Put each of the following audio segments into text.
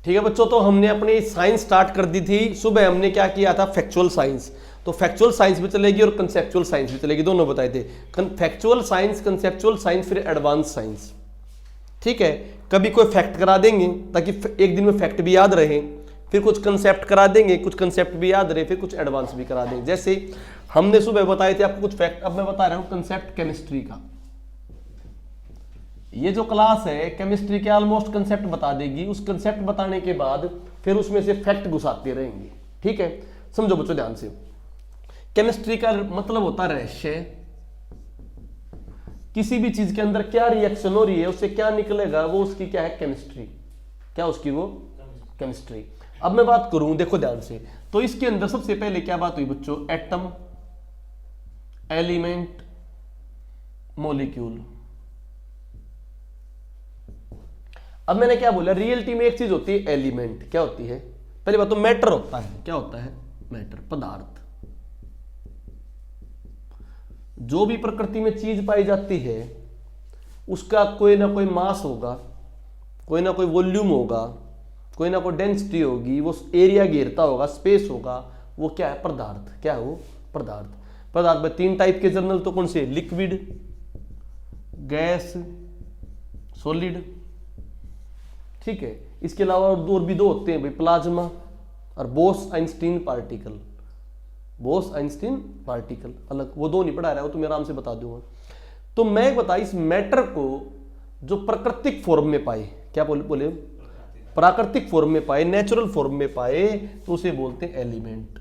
ठीक है बच्चों, तो हमने अपनी साइंस स्टार्ट कर दी थी। सुबह हमने क्या किया था, फैक्चुअल साइंस। तो फैक्चुअल साइंस भी चलेगी और कंसेप्चुअल साइंस भी चलेगी, दोनों बताए थे। फैक्चुअल साइंस, कंसेप्चुअल साइंस, फिर एडवांस साइंस। ठीक है, कभी कोई फैक्ट करा देंगे ताकि एक दिन में फैक्ट भी याद रहे, फिर कुछ कंसेप्ट करा देंगे, कुछ कंसेप्ट भी याद रहे, फिर कुछ एडवांस भी करा देंगे। जैसे हमने सुबह बताए थे आपको कुछ फैक्ट, अब मैं बता रहा हूं कंसेप्ट केमिस्ट्री का। ये जो क्लास है केमिस्ट्री के ऑलमोस्ट कंसेप्ट बता देगी। उस कंसेप्ट बताने के बाद फिर उसमें से फैक्ट घुसाते रहेंगे। ठीक है, समझो बच्चों ध्यान से। केमिस्ट्री का मतलब होता है रहस्य। किसी भी चीज के अंदर क्या रिएक्शन हो रही है, उससे क्या निकलेगा, वो उसकी क्या है, केमिस्ट्री। क्या उसकी वो केमिस्ट्री। अब मैं बात करूं, देखो ध्यान से। तो इसके अंदर सबसे पहले क्या बात हुई बच्चों, एटम, एलिमेंट, मॉलिक्यूल। अब मैंने क्या बोला, रियलिटी में एक चीज होती है एलिमेंट। क्या होती है, पहली बात तो मैटर होता है। क्या होता है, मैटर, पदार्थ। जो भी प्रकृति में चीज पाई जाती है उसका कोई ना कोई मास होगा, कोई ना कोई वॉल्यूम होगा, कोई ना कोई डेंसिटी होगी, वो एरिया घेरता होगा, स्पेस होगा, वो क्या है, पदार्थ। क्या है वो, पदार्थ। पदार्थ में 3 टाइप के जर्नल तो कौन से, लिक्विड, गैस, सॉलिड। ठीक है, इसके अलावा और भी 2 होते हैं भाई, प्लाज्मा और Bose Einstein particle. Bose Einstein particle अलग, वो 2 नहीं पढ़ा रहा है, वो तुम्हें आराम से बता दूंगा। तो मैं बता, इस मैटर को जो प्राकृतिक फॉर्म में पाए, क्या बोले प्राकृतिक फॉर्म में पाए, नेचुरल फॉर्म में पाए, तो उसे बोलते हैं एलिमेंट।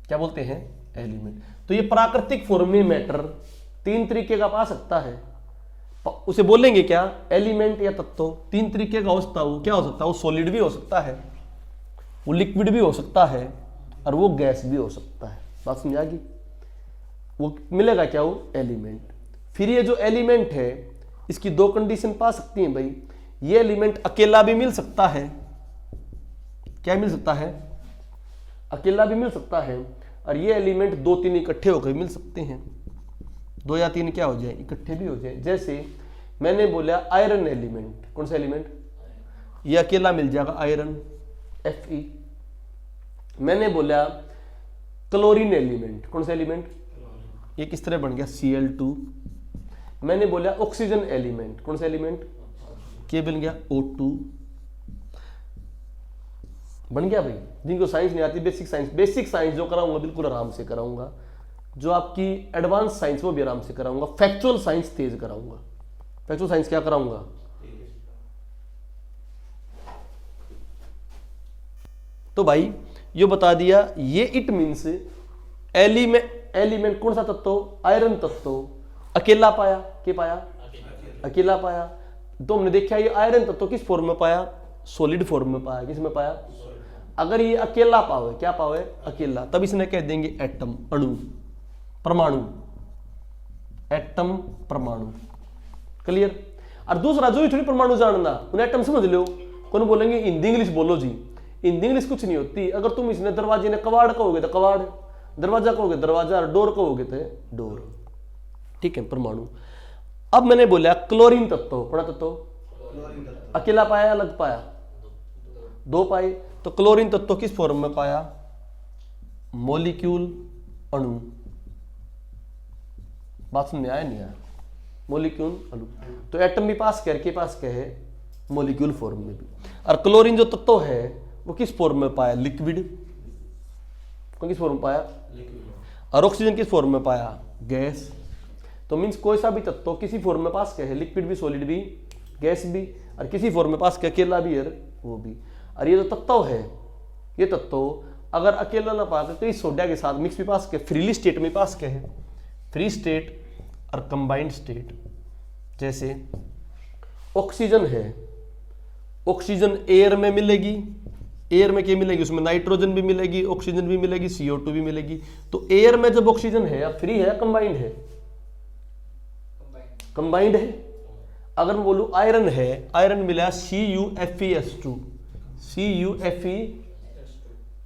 क्या बोलते हैं, एलिमेंट। तो ये प्राकृतिक फॉर्म में मैटर 3 तरीके का पा सकता है, उसे बोलेंगे क्या, एलिमेंट या तत्व। 3 तरीके का हो सकता है वो। क्या हो सकता है, वो सॉलिड भी हो सकता है, वो लिक्विड भी हो सकता है, और वो गैस भी हो सकता है। बात समझ आ गई, वो मिलेगा क्या, वो एलिमेंट। फिर ये जो एलिमेंट है इसकी 2 कंडीशन पा सकती हैं भाई। ये एलिमेंट अकेला भी मिल सकता है। क्या मिल सकता है, अकेला भी मिल सकता है, और ये एलिमेंट 2-3 इकट्ठे होकर मिल सकते हैं। 2 या 3 क्या हो जाए, इकट्ठे भी हो जाए। जैसे मैंने बोला आयरन एलिमेंट, कौन सा एलिमेंट, ये अकेला मिल जाएगा, आयरन, Fe। मैंने बोला क्लोरीन एलिमेंट, कौन सा एलिमेंट, ये किस तरह बन गया, Cl2। मैंने बोला ऑक्सीजन एलिमेंट, कौन सा एलिमेंट, क्या बन गया, O2। बन गया भाई। जिनको साइंस नहीं आती, बेसिक साइंस जो कराऊंगा बिल्कुल आराम से कराऊंगा, जो आपकी एडवांस साइंस वो भी आराम से कराऊंगा। फैक्चुअल साइंस तेज कराऊंगा। फैक्चुअल साइंस क्या कराऊंगा, तो भाई ये बता दिया। ये इट मीन्स एलिमेंट कौन सा तत्व, आयरन तत्व अकेला पाया, क्या पाया, अकेला पाया। तो हमने देखा ये आयरन तत्व किस फॉर्म में पाया, सॉलिड फॉर्म में पाया। किस में पाया, अगर ये अकेला पावे, क्या पावे, अकेला, तब इसने कह देंगे एटम, अणु, परमाणु, एटम, परमाणु। क्लियर। और दूसरा जो थोड़ी परमाणु जानना, उन्हें एटम समझ लो। कौन बोलेंगे, हिंदी इंग्लिश बोलो जी। हिंदी इंग्लिश कुछ नहीं होती। अगर तुम इसने दरवाजे ने कवाड़ कहोगे तो कवाड़, दरवाजा कहोगे दरवाजा, और डोर कहोगे तो डोर। ठीक है, परमाणु। अब मैंने बोला क्लोरीन तत्व, पढ़ा तत्व, अकेला पाया, अलग पाया, 2 पाए। तो क्लोरीन तत्व किस फॉर्म में पाया, मॉलिक्यूल, अणु। बात समझ में आया नहीं आया, मॉलिक्यूल, अणु। तो एटम भी पास करके पास क्या है, मॉलिक्यूल फॉर्म में भी। और क्लोरीन जो तत्व है वो किस फॉर्म में पाया, लिक्विड। किस फॉर्म में पाया, और ऑक्सीजन किस फॉर्म में पाया, गैस। तो मींस कोई सा भी तत्व किसी फॉर्म में पास क्या है, लिक्विड भी, सॉलिड भी, गैस भी, और किसी फॉर्म में पास क्या, अकेला भी है, वो भी। और ये जो तत्व है, ये तत्व अगर अकेला ना पाकर कई सोडा के साथ मिक्स भी पास के, फ्रीली स्टेट में पास क्या है, फ्री स्टेट और कंबाइंड स्टेट। जैसे ऑक्सीजन है, ऑक्सीजन एयर में मिलेगी, एयर में क्या मिलेगी, उसमें नाइट्रोजन भी मिलेगी, ऑक्सीजन भी मिलेगी, CO2 भी मिलेगी। तो एयर में जब ऑक्सीजन है, अब फ्री है, कंबाइंड है, कंबाइंड है। अगर मैं बोलूं आयरन है, आयरन मिला CuFeS2, CuFe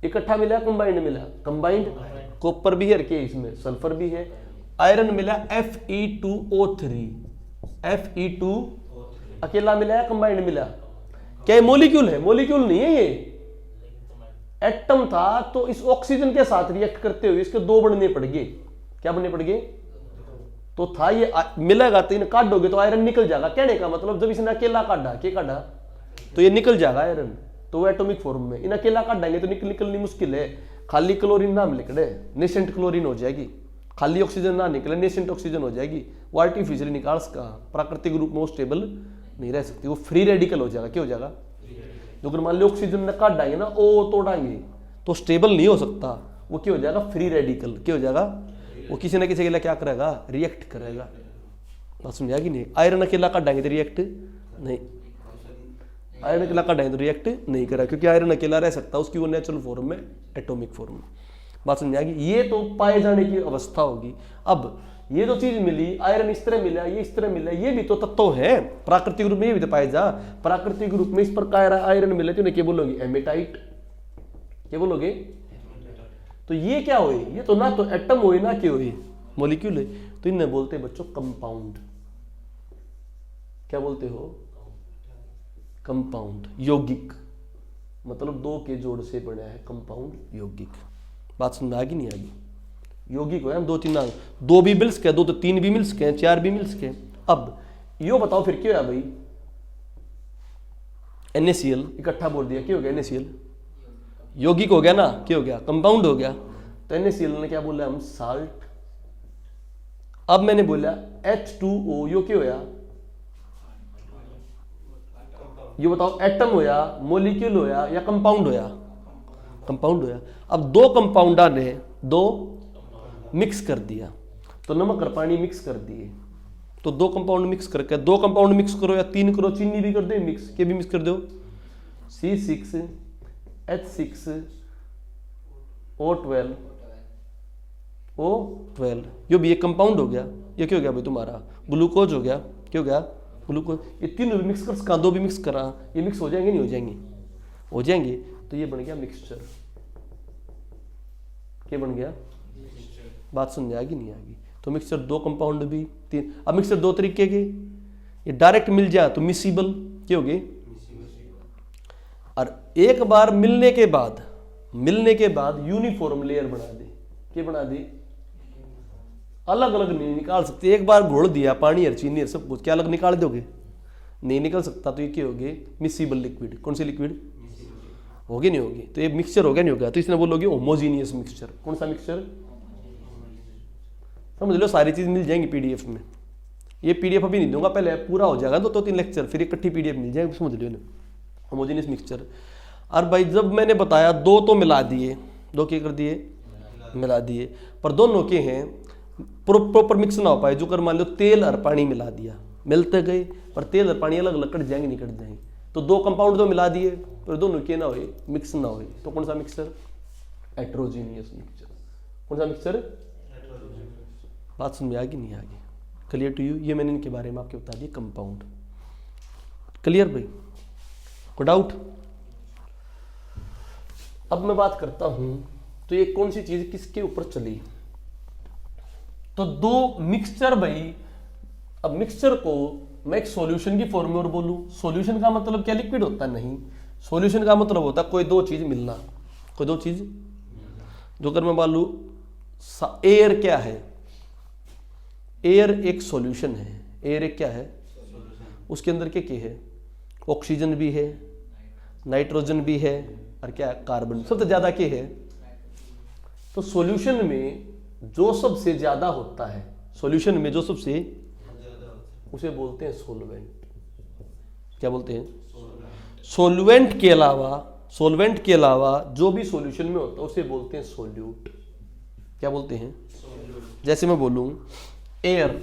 इकट्ठा मिला, कंबाइंड मिला, कंबाइंड। कॉपर भी है के इसमें, सल्फर भी है। आयरन मिला Fe2O3, Fe2 अकेला मिला या कंबाइंड मिला, क्या ये मॉलिक्यूल है? मॉलिक्यूल नहीं है, ये एटम था। तो इस ऑक्सीजन के साथ रिएक्ट करते हुए इसके दो बनने पड़ गए। क्या बनने पड़ गए? तो था ये मिलेगा तो इन्हें काटोगे तो आयरन निकल जाएगा। कहने का मतलब जब इसने अकेला काटा, क्या काटा, तो ये निकल जाएगा आयरन, तो वो एटॉमिक फॉर्म में। इन अकेला काटेंगे तो निकलनी मुश्किल है। खाली क्लोरीन ना निकले, नेसेंट क्लोरीन हो जाएगी। खाली ऑक्सीजन ना निकले, नेसेंट ऑक्सीजन हो जाएगी। वो आर्टिफिशियली निकाल सका, प्राकृतिक रूप में वो स्टेबल नहीं रह सकती, वो फ्री रेडिकल हो जाएगा। क्या हो जाएगा? जो अगर मान लो ऑक्सीजन ने काट डांगे ना, ओ तोड़ांगे, तो स्टेबल नहीं हो सकता। वो क्या हो जाएगा? Free radical. क्या हो जाएगा? वो किसी ना किसी के लिए क्या करेगा? रिएक्ट करेगा। बात समझा कि नहीं? आयरन अकेला काट डांगे तो रिएक्ट नहीं, आयरन अकेला काट डांगे तो रिएक्ट नहीं करेगा, क्योंकि आयरन अकेला रह सकता है, उसकी वो नेचुरल फॉर्म में, एटॉमिक फॉर्म में। बात समझ आएगी? ये तो पाए जाने की अवस्था होगी। अब ये जो चीज मिली, आयरन इस तरह मिला, ये इस तरह मिला, ये भी तो तत्व है प्राकृतिक रूप में, ये भी तो पाए जा। प्राकृतिक रूप में इस प्रकार आयरन मिले तो उन्हें क्या बोलोगे? एमेटाइट। क्या बोलोगे? तो ये क्या हुए? ये तो ना तो एटम हुए ना क्या हुए? मॉलिक्यूल है। तो इन्हें बोलते हैं बच्चों कंपाउंड। क्या बोलते हो? कंपाउंड, यौगिक। मतलब दो के जोड़ से बना है कंपाउंड, यौगिक। बात समझ आ गई नहीं आ गई? यौगिक हो दो तीन, दो भी मिल सके, दो तो तीन भी मिल सके, चार भी मिल सके। अब यो बताओ फिर क्या है भाई? NaCl इकट्ठा बोल दिया, क्या हो गया? NaCl यौगिक हो गया ना, क्या हो गया? कंपाउंड हो गया। तो NaCl ने क्या बोला? हम साल्ट। अब मैंने बोला H2O, यो क्या होया? ये बताओ एटम होया, मॉलिक्यूल होया या कंपाउंड होया? कंपाउंड होया। अब दो कंपाउंडा ने दो मिक्स कर दिया, तो नमक और पानी मिक्स कर दिए। तो दो कंपाउंड मिक्स करके, दो कंपाउंड मिक्स करो या तीन करो, चीनी भी कर दो मिक्स, के भी मिक्स कर दो, C6H6O12 ये भी एक कंपाउंड हो गया। ये क्या हो गया भाई तुम्हारा? ग्लूकोज हो गया। क्या हो गया? ग्लूकोज। ये तीनों भी मिक्स कर, दो भी मिक्स करा, ये मिक्स हो जाएंगे नहीं हो जाएंगे? हो जाएंगे। तो ये बन गया मिक्सचर। क्या बन गया? बात समझ आ गई नहीं आ गई? तो मिक्सचर दो कंपाउंड भी तीन। अब मिक्सचर दो तरीके के, ये डायरेक्ट मिल जाए तो मिसिबल। क्या हो गए? और एक बार मिलने के बाद यूनिफॉर्म लेयर बना दे। क्या बना दे? अलग अलग नहीं निकाल सकते। एक बार घोल दिया पानी और चीनी और सब कुछ, क्या अलग निकाल दोगे? नहीं निकल सकता। तो ये क्या हो गए? Miscible liquid. कौन सी लिक्विड? होगी नहीं होगी? तो ये मिक्सचर हो गया नहीं होगा? तो इसने बोलोगे होमोजीनियस मिक्सचर। कौन सा मिक्सचर? समझ लो, सारी चीज मिल जाएंगी PDF में। ये PDF अभी नहीं दूंगा, पहले पूरा हो जाएगा दो तीन लेक्चर, फिर इकट्ठी PDF मिल जाएगी, समझ लो। Homogeneous mixture. और भाई जब मैंने बताया दो तो मिला दिए, दो क्या कर दिए? मिला दिए। पर दोनों के हैं प्रॉपर मिक्स ना हो पाए। जो कर मान लो तेल और पानी मिला दिया, मिलते गए पर तेल और पानी अलग अलग कट जाएंगे, नहीं कट जाएंगे। तो दो कंपाउंड तो मिला दिए पर दोनों के ना हुए, मिक्स ना हुए, तो कौन सा मिक्सचर? Heterogeneous mixture. कौन सा मिक्सचर? बात समझ आ गई नहीं आ गई? Clear to you? ये मैंने इनके बारे में आपको बता दिया, कंपाउंड। क्लियर भाई? कोई डाउट? अब मैं बात करता हूं, तो ये कौन सी चीज किसके ऊपर चली? तो दो मिक्सचर भाई। अब मिक्सचर को मैं एक सॉल्यूशन की फॉर्म में और बोलूं, सॉल्यूशन का मतलब क्या लिक्विड होता नहीं। सॉल्यूशन का मतलब होता कोई दो चीज मिलना, कोई दो चीज। जो अगर मैं मान लूं एयर क्या है? एयर एक सॉल्यूशन है। एयर एक क्या है? उसके अंदर क्या है? ऑक्सीजन भी है, नाइट्रोजन भी है, और क्या है? कार्बन। सबसे ज्यादा क्या है? तो सॉल्यूशन में जो सबसे ज्यादा होता है, सॉल्यूशन में जो सबसे, उसे बोलते हैं सोलवेंट। क्या बोलते हैं? सोलवेंट के अलावा जो भी सॉल्यूशन में होता है उसे बोलते हैं सोल्यूट। क्या बोलते हैं? जैसे मैं बोलूं एयर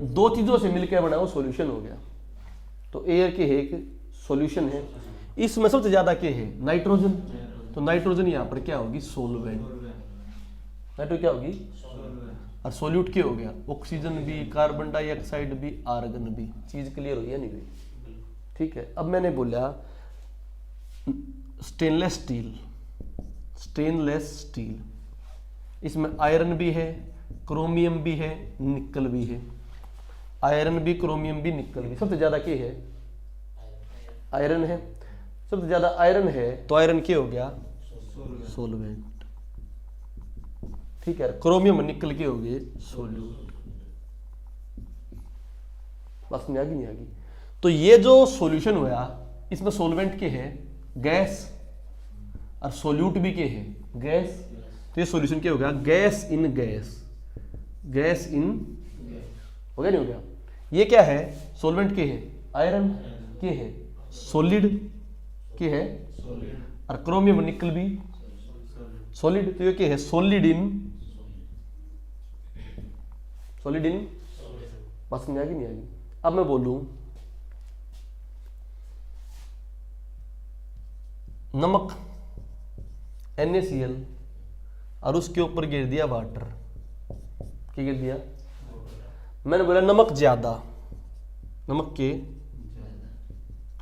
दो चीजों से मिलकर बना वो सॉल्यूशन हो गया। तो एयर के है एक सॉल्यूशन है। इसमें सबसे ज्यादा क्या है? नाइट्रोजन। तो नाइट्रोजन यहां पर क्या होगी? सोलवेंट। नाइट्रोजन क्या होगी? और सोल्यूट क्या हो गया? ऑक्सीजन भी, कार्बन डाइऑक्साइड भी, आर्गन भी। चीज क्लियर हुई है नहीं हुई? ठीक है। अब मैंने बोला स्टेनलेस स्टील, इसमें आयरन भी है, क्रोमियम भी है, निकल भी है। आयरन भी, क्रोमियम भी, निकल भी। सबसे ज्यादा क्या है? आयरन है, सबसे ज्यादा आयरन है तो आयरन क्या हो गया, सोलवेंट। ठीक है, क्रोमियम निकल के हो गए सोल्यूट। बस में आ गई नहीं आ गई। तो ये जो सॉल्यूशन हुआ इसमें सोलवेंट के है गैस और सोल्यूट भी के है गैस, तो ये सॉल्यूशन क्या हो गया, gas in gas, gas in हो गया नहीं हो गया। ये क्या है, सोलवेंट के है आयरन के है सॉलिड के है और क्रोमियम निकल भी सॉलिड, तो ये क्या है सॉलिड इन बस में आ गई नहीं आ गई। अब मैं बोलूं नमक NaCl और उसके ऊपर गिर दिया वाटर, क्या गिर दिया, मैंने बोला नमक ज्यादा, नमक के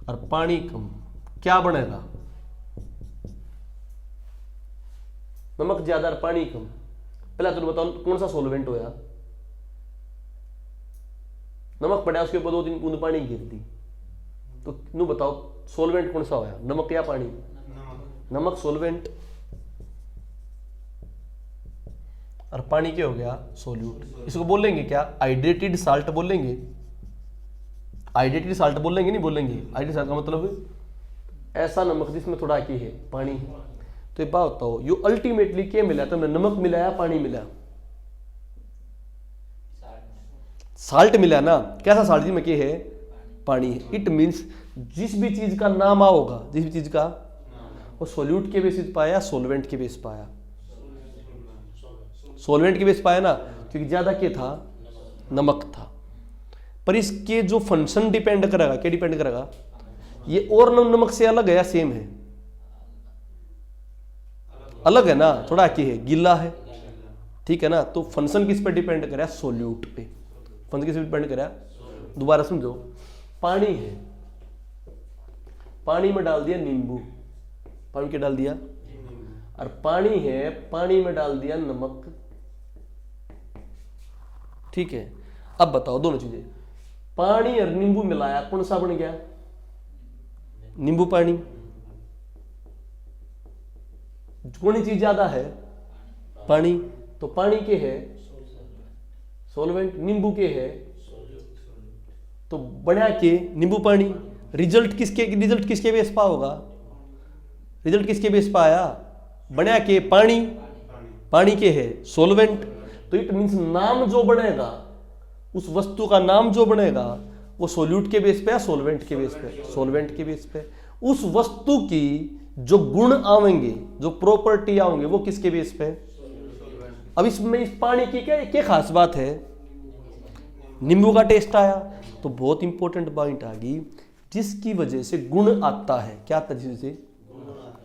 और पानी कम, क्या बनेगा, नमक ज्यादा और पानी कम। पहला तो बताओ कौन सा सॉल्वेंट होया, नमक पड़ा उसके ऊपर 2-3 बूंद पानी गिर दी, तो नू बताओ सॉल्वेंट कौन सा होया, नमक या पानी, नमक सॉल्वेंट और पानी क्या हो गया सोल्यूट। इसको बोलेंगे क्या, हाइड्रेटेड साल्ट बोलेंगे, हाइड्रेटेड साल्ट बोलेंगे नहीं बोलेंगे, हाइड्रेटेड साल्ट का मतलब ऐसा नमक जिसमें थोड़ा की है पानी है। तो ये बात होता हो यू अल्टीमेटली क्या मिला, तुमने नमक मिलाया पानी मिला, साल्ट मिला ना, कैसा साल्ट जिसमें क्या है पानी है। इट मीन्स जिस भी चीज का नाम आओगा, जिस भी चीज का वो सोल्यूट के बेसिस पाया, सोलवेंट के बेस पाया, सोलवेंट के बेस पाया ना, क्योंकि ज्यादा क्या था नमक था। पर इसके जो फंक्शन डिपेंड करेगा, क्या डिपेंड करेगा, ये और नमक से अलग है या सेम है, अलग है ना, थोड़ा क्या है गीला है, ठीक है ना। तो फंक्शन किस पे डिपेंड करेगा, सोल्यूट पे, फंक्शन किस पे डिपेंड करेगा, दोबारा समझो, पानी है, पानी में डाल दिया नींबू, पानी क्या डाल दिया, और पानी है पानी में डाल दिया नमक, ठीक है। अब बताओ दोनों चीजें, पानी और नींबू मिलाया कौन सा बन गया, नींबू पानी। कौन सी चीज ज्यादा है, पानी, तो पानी के है सोलवेंट, नींबू के है तो बना के नींबू पानी। रिजल्ट किसके बेस पा होगा, रिजल्ट किसके बेस पा आया, बना के पानी, पानी के है सोलवेंट। तो इट मींस नाम जो बनेगा, उस वस्तु का नाम जो बनेगा वो सोल्यूट के बेस पे या सोलवेंट के बेस पे, सोलवेंट के बेस पे। उस वस्तु की जो गुण आवेंगे, जो प्रॉपर्टी आवेंगे वो किसके बेस पे। अब इसमें इस पानी की क्या खास बात है, नींबू का टेस्ट आया, तो बहुत इंपॉर्टेंट पॉइंट आ गई, जिसकी वजह से गुण आता है, क्या आता है जिससे,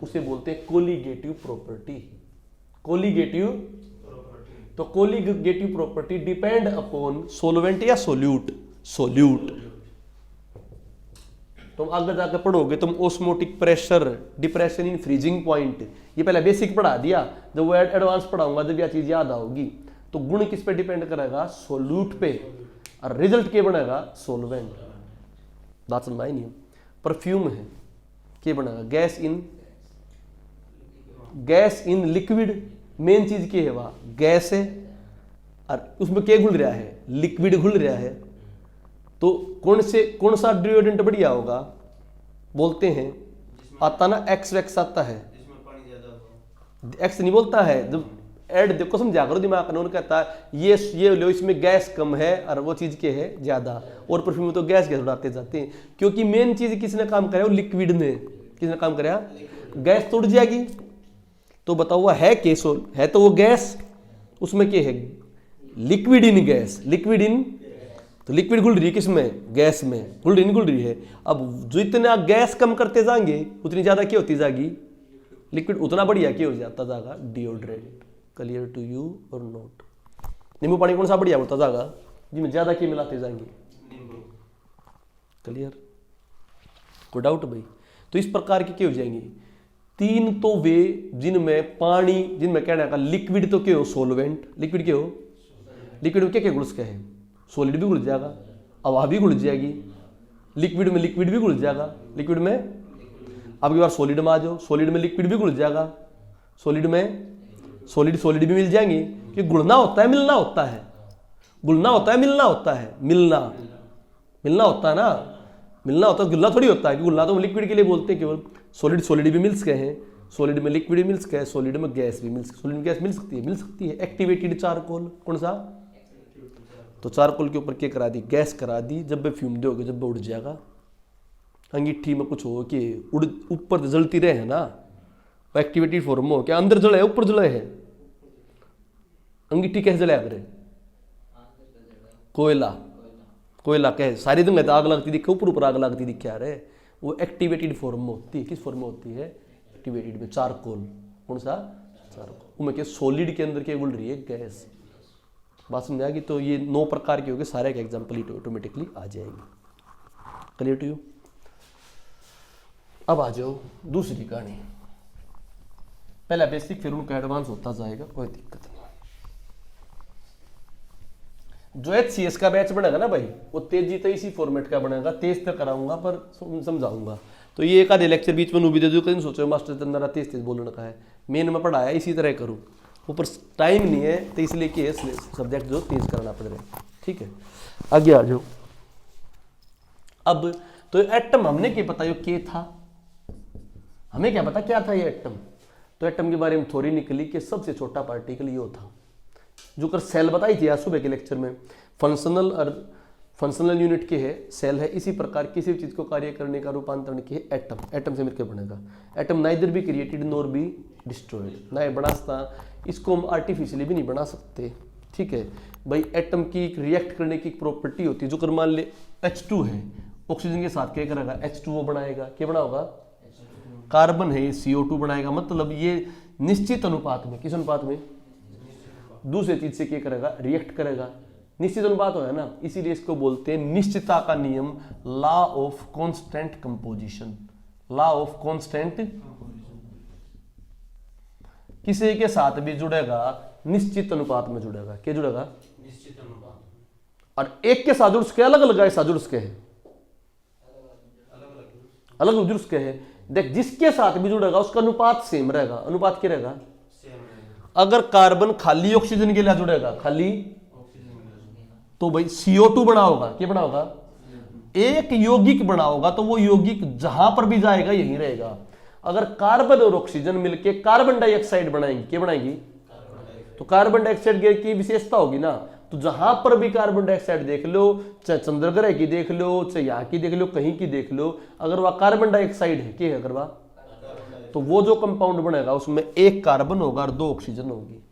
उसे बोलते हैं कोलिगेटिव प्रॉपर्टी, कोलिगेटिव। तो colligative property depend upon solvent या सोल्यूट, सोल्यूट। तुम आगे जाकर पढ़ोगे, तुम osmotic pressure, depression in freezing point, ये पहले बेसिक पढ़ा दिया, जब वो एडवांस पढ़ाऊंगा जब यह चीज याद आओगी। तो गुण किस पे डिपेंड करेगा, सोल्यूट पे, और रिजल्ट क्या बनेगा, सोलवेंट। बात समझ आई नहीं। परफ्यूम है, क्या बनेगा, गैस इन लिक्विड। मेन चीज क्या है, वह गैस है और उसमें क्या घुल रहा है, लिक्विड घुल रहा है। तो कौन सा डिओड्रेंट बढ़िया होगा, बोलते हैं आता ना एक्स वैक्स आता है, एक्स नहीं बोलता है, जब एड देखो समझा करो दिमाग, उन्होंने कहता है ये लो, इसमें गैस कम है और वो चीज क्या है ज्यादा, और परफ्यूम में तो गैस उड़ाते जाते हैं, क्योंकि मेन चीज किसने काम कराया, वो लिक्विड ने, किसने काम कराया, गैस तो उड़ जाएगी। तो बताओ वो है केसोल, है तो वो गैस, उसमें क्या है, liquid in gas, liquid in, तो लिक्विड घुल रही है किसमें, गैस में, घुल रही है। अब जो इतना गैस कम करते जाएंगे उतनी ज्यादा क्या होती जाएगी, लिक्विड उतना बढ़िया क्या हो जाता जाएगा, डिओड्रेंट। क्लियर टू यू और नोट। नींबू पानी कौन सा बढ़िया होता जाएगा, जिसमें ज्यादा क्या मिलाते जाएंगे, क्लियर, कोई डाउट भाई। तो इस प्रकार की क्या हो जाएंगी, तीन तो वे जिनमें पानी, जिनमें कहना है लिक्विड तो क्या हो, सोलवेंट, लिक्विड क्या हो, लिक्विड में क्या क्या घुल सके है, सॉलिड भी घुल जाएगा, हवा भी घुल जाएगी, लिक्विड में लिक्विड भी घुल जाएगा, लिक्विड में अब की बार सॉलिड में आ जाओ, सॉलिड में लिक्विड भी घुल जाएगा, सॉलिड में सॉलिड भी मिल जाएंगे। कि घुलना होता है मिलना होता है, घुलना होता है मिलना होता है, मिलना होता है ना, मिलना होता है, घुलना थोड़ी होता है। कि घुलना तो लिक्विड के लिए बोलते हैं केवल। सॉलिड भी मिल गए हैं, सॉलिड में लिक्विड भी मिल गए, सॉलिड में गैस भी मिल सकती है। सॉलिड में गैस मिल सकती है। एक्टिवेटेड चारकोल कौन सा, तो चारकोल के ऊपर क्या करा दी, गैस करा दी। जब भी फ्यूम दोगे जब भी उड़ जाएगा। अंगीठी में कुछ हो कि उड़ ऊपर जलती रहे है ना, एक्टिवेटेड फॉर्म हो, क्या अंदर जले ऊपर जले है। अंगीठी कैसे जलाया करे, कोयला कहे सारी दिन आग लगती दिखे, ऊपर आग लगती दिखे आ रहे, वो एक्टिवेटेड फॉर्म में होती है। किस फॉर्म में होती है, एक्टिवेटेड में। चारकोल कौन सा, चारकोल। उनमें क्या सॉलिड के अंदर क्या उड़ रही है, गैस। बात समझ आएगी। तो ये 9 प्रकार के हो गए, सारे के एग्जाम्पल ही ऑटोमेटिकली आ जाएंगे। Clear to you. अब आ जाओ दूसरी कहानी। पहला बेसिक फिर उनका एडवांस होता जाएगा, कोई दिक्कत नहीं। जो HCS का बैच बनेगा ना भाई, वो तेजी तो इसी फॉर्मेट का बनेगा। तेज तो कराऊंगा पर समझाऊंगा। तो ये एक आधे लेक्चर बीच में भी दे दूँ। कहीं सोचो मास्टर चंद्रा तेज बोलने का है, मेन में पढ़ाया इसी तरह करूँ, ऊपर टाइम नहीं है तो इसलिए कि सब्जेक्ट जो तेज करना पड़ रहा है। ठीक है, आगे आ जाओ। अब तो एटम हमने क्या पता, ये क्या था, हमें क्या पता क्या था ये एटम। तो एटम के बारे में थोड़ी निकली कि सबसे छोटा पार्टिकल ये था, जो कर सेल बताई थी आज सुबह के लेक्चर में। फंक्शनल यूनिट के है, सेल है। इसी प्रकार किसी भी चीज को कार्य करने का रूपांतरण की है एटम। एटम से मिलकर बनेगा। एटम नाइदर भी क्रिएटेड नॉर भी डिस्ट्रॉयड, ना बना सकता, इसको हम आर्टिफिशियली भी नहीं बना सकते। ठीक है भाई। एटम की रिएक्ट करने की प्रॉपर्टी होती है। जो कर मान ले H2 है, ऑक्सीजन के साथ क्या करेगा, H2O बनाएगा। क्या बना होगा, कार्बन है, CO2 बनाएगा। मतलब ये निश्चित अनुपात में, किस अनुपात में, दूसरे चीज से क्या करेगा, रिएक्ट करेगा। निश्चित अनुपात हो है ना, इसीलिए इसको बोलते हैं निश्चितता का नियम, law of constant composition. Law of constant, किसी के साथ भी जुड़ेगा निश्चित अनुपात में जुड़ेगा। क्या जुड़ेगा, निश्चित अनुपात। और एक के साथ जुड़ सके, अलग अलग साथ जुड़ सके है, अलग जुड़ सके है। देख, जिसके साथ भी जुड़ेगा उसका अनुपात सेम रहेगा। अनुपात क्या रहेगा, अगर कार्बन खाली ऑक्सीजन के लिए जुड़ेगा, खाली, तो भाई CO2 बना होगा। क्या बना होगा, एक यौगिक बना होगा, तो वो यौगिक जहां पर भी जाएगा यहीं रहेगा। अगर कार्बन और ऑक्सीजन मिलके कार्बन डाइऑक्साइड बनाएंगे, क्या बनाएंगी, तो कार्बन डाइऑक्साइड की विशेषता होगी ना। तो जहां पर भी कार्बन डाइऑक्साइड देख लो, चाहे चंद्र ग्रह की देख लो, चाहे यहाँ की देख लो, कहीं की देख लो, अगर वह कार्बन डाइऑक्साइड है, क्या है अगर वह, तो वो जो कंपाउंड बनेगा उसमें एक कार्बन होगा और 2 ऑक्सीजन होगी।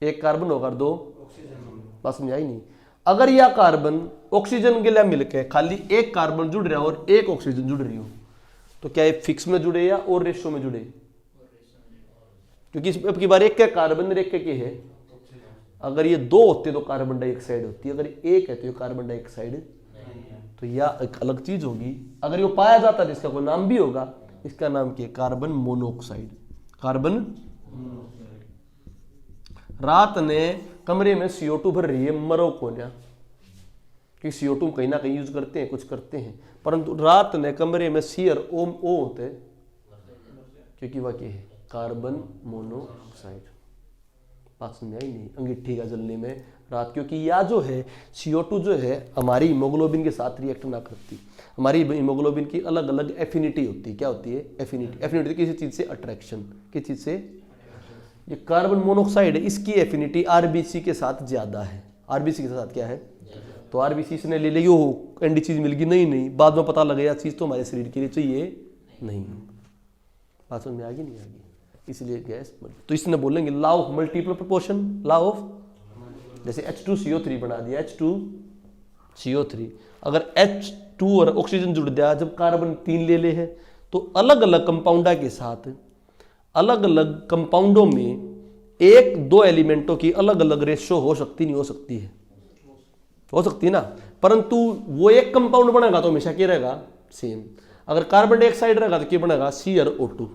एक कार्बन होगा और 2 ऑक्सीजन। बस समझ आई नहीं। अगर यह कार्बन ऑक्सीजन के लिए मिलकर खाली एक कार्बन जुड़ रहा हो और एक ऑक्सीजन जुड़ रही हो, तो क्या ये फिक्स में जुड़े या और रेशो में जुड़े, क्योंकि अब की बार एक का कार्बन एक के है। अगर ये 2 होते तो कार्बन डाइऑक्साइड होती, अगर एक है तो ये कार्बन डाइऑक्साइड, तो यह एक अलग चीज होगी। अगर ये पाया जाता है तो इसका कोई नाम भी होगा। इसका नाम क्या है, कार्बन मोनोऑक्साइड। कार्बन, रात ने कमरे में CO2 भर रही है, मरो को ना, कि CO2 कहीं ना कहीं यूज करते हैं, कुछ करते हैं, परंतु रात ने कमरे में सीयर ओम ओ होते, क्योंकि वह क्या है, कार्बन मोनोऑक्साइड। बात समझ आई नहीं, अंगीठी का जलने में रात, क्योंकि यह जो है CO2 जो है हमारी हीमोग्लोबिन के साथ रिएक्ट ना करती। हमारी हीमोग्लोबिन की अलग अलग एफिनिटी होती है। क्या होती है, एफिनिटी। एफिनिटी किसी चीज से अट्रैक्शन, किस चीज से, ये कार्बन मोनोऑक्साइड है, इसकी एफिनिटी RBC के साथ ज्यादा है। RBC के साथ क्या है, तो RBC इसने ले ली, वो एंडी चीज मिल गई, नहीं बाद में पता लगे यह चीज तो हमारे शरीर के लिए चाहिए नहीं। बात समझ में आ गई नहीं आ गई, इसलिए गैस। तो इसने बोलेंगे law of multiple proportion, law of, जैसे H2CO3 बना दिया, H2CO3, अगर H2 और ऑक्सीजन जुड़ दिया, जब कार्बन 3 ले है, तो अलग अलग कंपाउंडा के साथ अलग अलग कंपाउंडों में 1-2 एलिमेंटों की अलग अलग रेशो हो सकती, नहीं हो सकती है, हो सकती है ना, परंतु वो एक कंपाउंड बनेगा तो हमेशा क्या रहेगा, सेम। अगर कार्बन डाइऑक्साइड रहेगा तो क्या बनेगा, CrO2।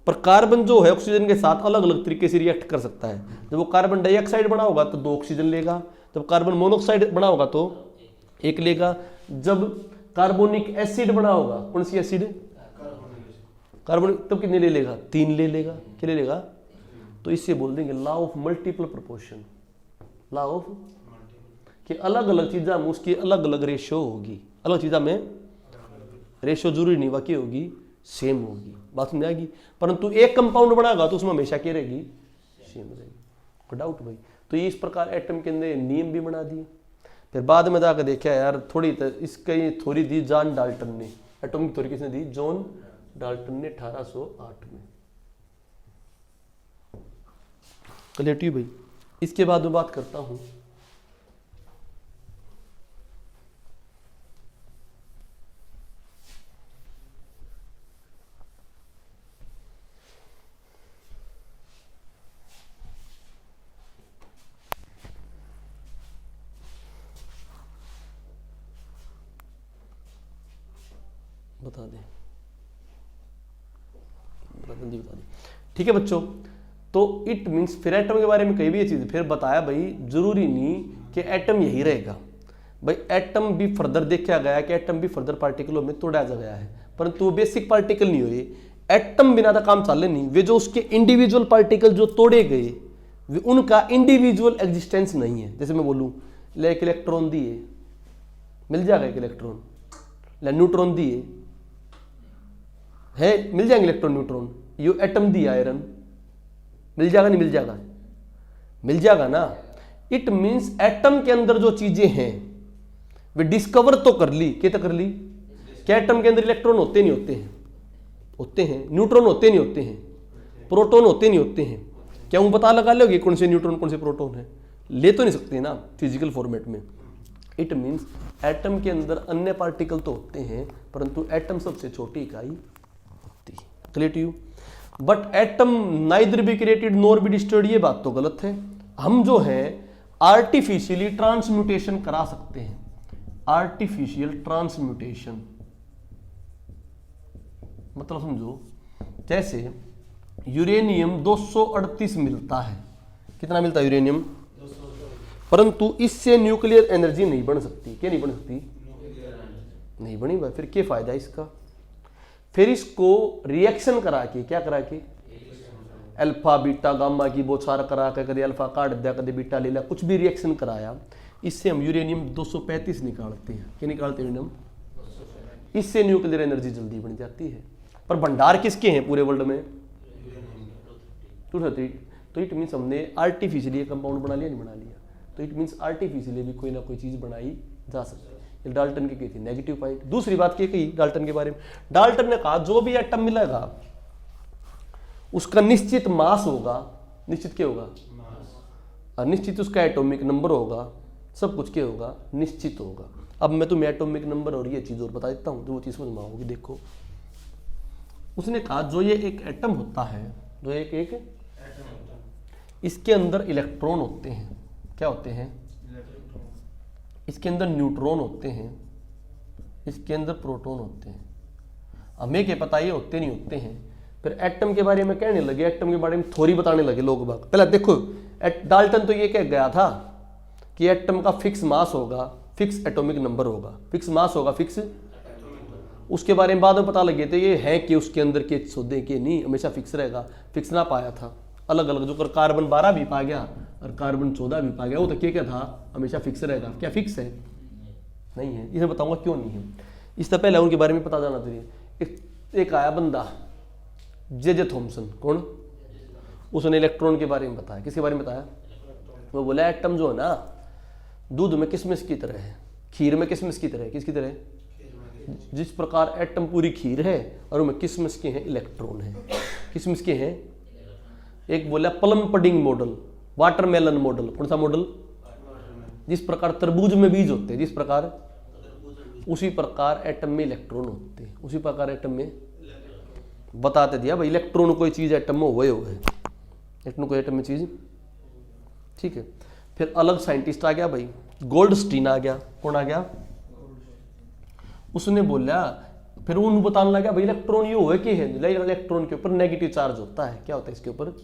पर कार्बन जो है ऑक्सीजन के साथ अलग अलग तरीके से रिएक्ट कर सकता है। जब वो कार्बन डाइऑक्साइड बना होगा तो 2 ऑक्सीजन लेगा, जब कार्बन मोनोऑक्साइड बना होगा तो 1 लेगा। जब कार्बोनिक एसिड बना होगा, कौन सी एसिड? कार्बोनिक। तब कितने ले लेगा? 3 ले लेगा। क्या ले लेगा? तो इससे बोल देंगे law of multiple proportion, law of कि अलग अलग चीजा में उसकी अलग अलग रेशियो होगी, अलग चीजा में रेशियो जरूरी नहीं वाकई होगी सेम होगी। बात समझ आएगी? परंतु एक कंपाउंड बनाएगा तो उसमें हमेशा क्या रहेगी? सेम रहेगी। कोई डाउट भाई? तो ये इस प्रकार एटम के अंदर नियम भी बना दिए। फिर बाद में जाकर देखा यार थोड़ी इसका ये थ्योरी दी जॉन डाल्टन ने। एटॉमिक थ्योरी किसने दी? जॉन डाल्टन ने 1808 में। क्लियर भाई? इसके बाद मैं बात करता हूं बता दें, ठीक है बच्चों। तो इट मीन्स फिर एटम के बारे में कई भी ये चीज फिर बताया भाई, जरूरी नहीं कि एटम यही रहेगा भाई। एटम भी फर्दर देखा गया कि एटम भी फर्दर पार्टिकलों में तोड़ा जा गया है, परंतु वो बेसिक पार्टिकल नहीं हुए। एटम बिना तो काम चले नहीं। वे जो उसके इंडिविजुअल पार्टिकल जो तोड़े गए वे उनका इंडिविजुअल एग्जिस्टेंस नहीं है। जैसे मैं बोलूं ले एक इलेक्ट्रॉन दिए, मिल जाएगा एक इलेक्ट्रॉन। ले न्यूट्रॉन दिए है, मिल जाएंगे इलेक्ट्रॉन न्यूट्रॉन। यू एटम दिया आयरन, मिल जाएगा नहीं मिल जाएगा? मिल जाएगा ना। इट मींस एटम के अंदर जो चीजें हैं वे डिस्कवर तो कर ली। क्या तो कर ली? क्या एटम के अंदर इलेक्ट्रॉन होते नहीं होते हैं? होते हैं। न्यूट्रॉन होते नहीं होते हैं? प्रोटॉन होते नहीं होते हैं? क्या वो पता लगा लोगे कौन से न्यूट्रॉन कौन से प्रोटॉन है? ले तो नहीं सकते ना फिजिकल फॉर्मेट में। इट मींस एटम के अंदर अन्य पार्टिकल तो होते हैं, परंतु एटम सबसे छोटी इकाई होती है। Clear to you? But atom neither be created nor be destroyed, ये बात तो गलत है। हम जो है आर्टिफिशियली ट्रांसम्यूटेशन करा सकते हैं। आर्टिफिशियल ट्रांसम्यूटेशन मतलब समझो, जैसे यूरेनियम 238 मिलता है। कितना मिलता है यूरेनियम? परंतु इससे न्यूक्लियर एनर्जी नहीं बन सकती। क्या नहीं बन सकती? नहीं बनी भाई। फिर क्या फायदा इसका? फिर इसको रिएक्शन करा के, क्या करा के, अल्फा बीटा गामा की बहुत सारा करा के, कभी अल्फा काट दिया कभी बीटा ले लिया, कुछ भी रिएक्शन कराया, इससे हम यूरेनियम 235 निकालते हैं। क्या निकालते हैं? यूरेनियम। इससे न्यूक्लियर एनर्जी जल्दी बन जाती है। पर भंडार किसके हैं पूरे वर्ल्ड में? 230। तो इट मीन्स हमने आर्टिफिशियली कंपाउंड बना लिया, नहीं बना लिया? तो इट मीन्स आर्टिफिशियली भी कोई ना कोई चीज बनाई जा सकती है। डाल्टन की थी नेगेटिव पॉइंट। दूसरी बात क्या कही डाल्टन के बारे में? डाल्टन ने कहा जो भी एटम मिलेगा उसका निश्चित मास होगा। निश्चित क्या होगा? और निश्चित उसका एटॉमिक नंबर होगा। सब कुछ क्या होगा? निश्चित होगा। अब मैं तुम्हें एटॉमिक नंबर और ये चीज और बता देता हूं तो वो चीज समझ में आओगी। देखो उसने कहा जो ये एक एटम होता है, जो एक इसके अंदर इलेक्ट्रॉन होते हैं। क्या होते हैं? इसके अंदर न्यूट्रॉन होते हैं, इसके अंदर प्रोटॉन होते हैं। हमें क्या पता ये होते नहीं होते हैं। फिर एटम के बारे में कहने लगे, एटम के बारे में थ्योरी बताने लगे लोग बाग। पहले देखो डाल्टन तो ये कह गया था कि एटम का फिक्स मास होगा, फिक्स एटॉमिक नंबर होगा, फिक्स मास होगा, फिक्स। उसके बारे में बाद में पता लगे तो ये है कि उसके अंदर के सौदे के नहीं हमेशा फिक्स रहेगा। फिक्स ना पाया था, अलग अलग जो कार्बन 12 भी पा गया और कार्बन 14 भी पा गया, वो तो क्या था? हमेशा फिक्स रहेगा। क्या फिक्स है? नहीं है। इसे बताऊंगा क्यों नहीं है। इससे पहले उनके बारे में पता जाना चाहिए। एक आया बंदा जे थॉमसन। कौन? उसने इलेक्ट्रॉन के बारे में बताया। किसके बारे में बताया? वो बोला एटम जो है ना दूध में किशमिश की तरह है, खीर में किशमिश की तरह है। किसकी तरह? जिस प्रकार एटम पूरी खीर है और उनमें किशमिश के हैं इलेक्ट्रॉन है। किशमिश के हैं। एक बोला plum pudding model, watermelon model. कौन सा मॉडल? जिस प्रकार तरबूज में बीज होते हैं, जिस प्रकार उसी प्रकार एटम में इलेक्ट्रॉन होते हैं। उसी प्रकार एटम में बताते दिया भाई इलेक्ट्रॉन कोई चीज एटम में हुए है, इलेक्ट्रॉन कोई एटम में चीज। ठीक है। फिर अलग साइंटिस्ट आ गया भाई, गोल्डस्टीन आ गया। कौन आ गया? उसने बोला, फिर उन बताने लगा भाई इलेक्ट्रॉन ये हुए कि है, इलेक्ट्रॉन के ऊपर नेगेटिव चार्ज होता है। क्या होता है इसके ऊपर?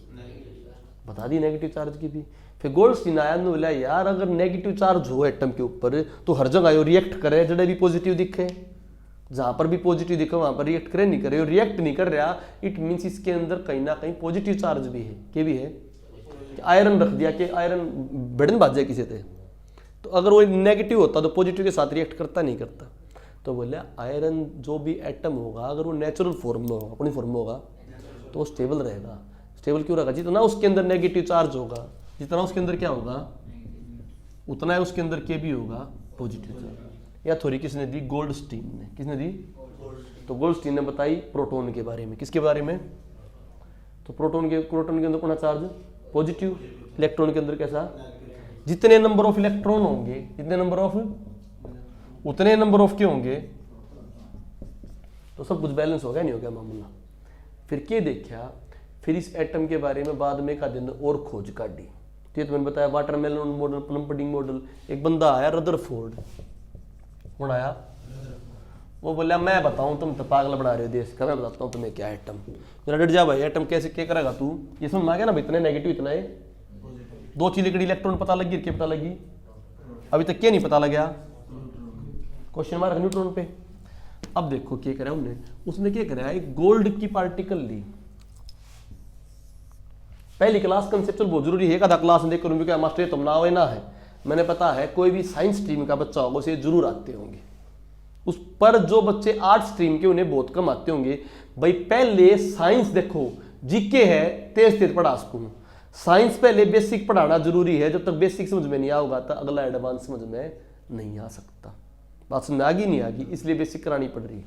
बता दी नेगेटिव चार्ज की भी। फिर गोल्डस्टीन आया, ने बोला यार अगर नेगेटिव चार्ज हो एटम के ऊपर तो हर जगह रिएक्ट करे जड़े भी पॉजिटिव दिखे। जहां पर भी पॉजिटिव दिखा वहां पर रिएक्ट करे नहीं करे, और रिएक्ट नहीं कर रहा, इट मींस इसके अंदर कहीं ना कहीं पॉजिटिव चार्ज भी है। के भी है कि आयरन रख दिया कि आयरन बढ़न बात जाए किसी से, तो अगर वो नेगेटिव होता तो पॉजिटिव के साथ रिएक्ट करता नहीं करता। तो बोले आयरन जो भी एटम होगा अगर वो नेचुरल फॉर्म में होगा, अपनी फॉर्म में होगा, तो वो स्टेबल रहेगा। स्टेबल क्यों रहेगा? जितना उसके अंदर नेगेटिव चार्ज होगा, जितना उसके अंदर क्या होगा, उतना है उसके अंदर के भी होगा पॉजिटिव चार्ज। या थोड़ी किसने दी? गोल्डस्टीन ने। किसने दी? तो गोल्डस्टीन ने बताई प्रोटॉन के बारे में। किसके बारे में? तो प्रोटॉन के अंदर कौन चार्ज? पॉजिटिव। इलेक्ट्रॉन के अंदर कैसा? जितने नंबर ऑफ इलेक्ट्रॉन होंगे, जितने नंबर ऑफ, उतने नंबर ऑफ क्या होंगे, तो सब कुछ बैलेंस हो गया, नहीं हो गया मामला। फिर क्या देखा? फिर इस एटम के बारे में बाद में का दिन और खोज काटी। तो ये तो मैंने बताया watermelon model, plum pudding model. एक बंदा आया रदरफोर्ड, कौन आया? वो बोला मैं बताऊं, तुम तो पागल बना रहे हो देश का, मैं बताता हूँ तुम्हें क्या एटम। मेरा डट जा भाई, एटम कैसे क्या करेगा तू? ये समझ में आ गया ना, इतने नेगेटिव इतना है। दो चिलिकड़ी इलेक्ट्रॉन पता लगी, क्या पता लगी? अभी तक क्या नहीं पता लगा? क्वेश्चन मार्क न्यूट्रॉन पे। अब देखो क्या करा उसने क्या करा, एक गोल्ड की पार्टिकल ली। पहली क्लास कंसेप्चुअल बहुत जरूरी है, आधा क्लास देख करूँ क्या मास्टर तुम ना हो ना है। मैंने पता है कोई भी साइंस स्ट्रीम का बच्चा होगा उसे जरूर आते होंगे, उस पर जो बच्चे आर्ट स्ट्रीम के उन्हें बहुत कम आते होंगे। भाई पहले साइंस देखो, जीके है तेज तेज पढ़ा सकूँ। साइंस पहले बेसिक पढ़ाना जरूरी है, जब तक बेसिक समझ में नहीं आएगा तो अगला एडवांस समझ में नहीं आ सकता। बात समझ में आगी नहीं आगी, इसलिए बेसिक करानी पड़ रही।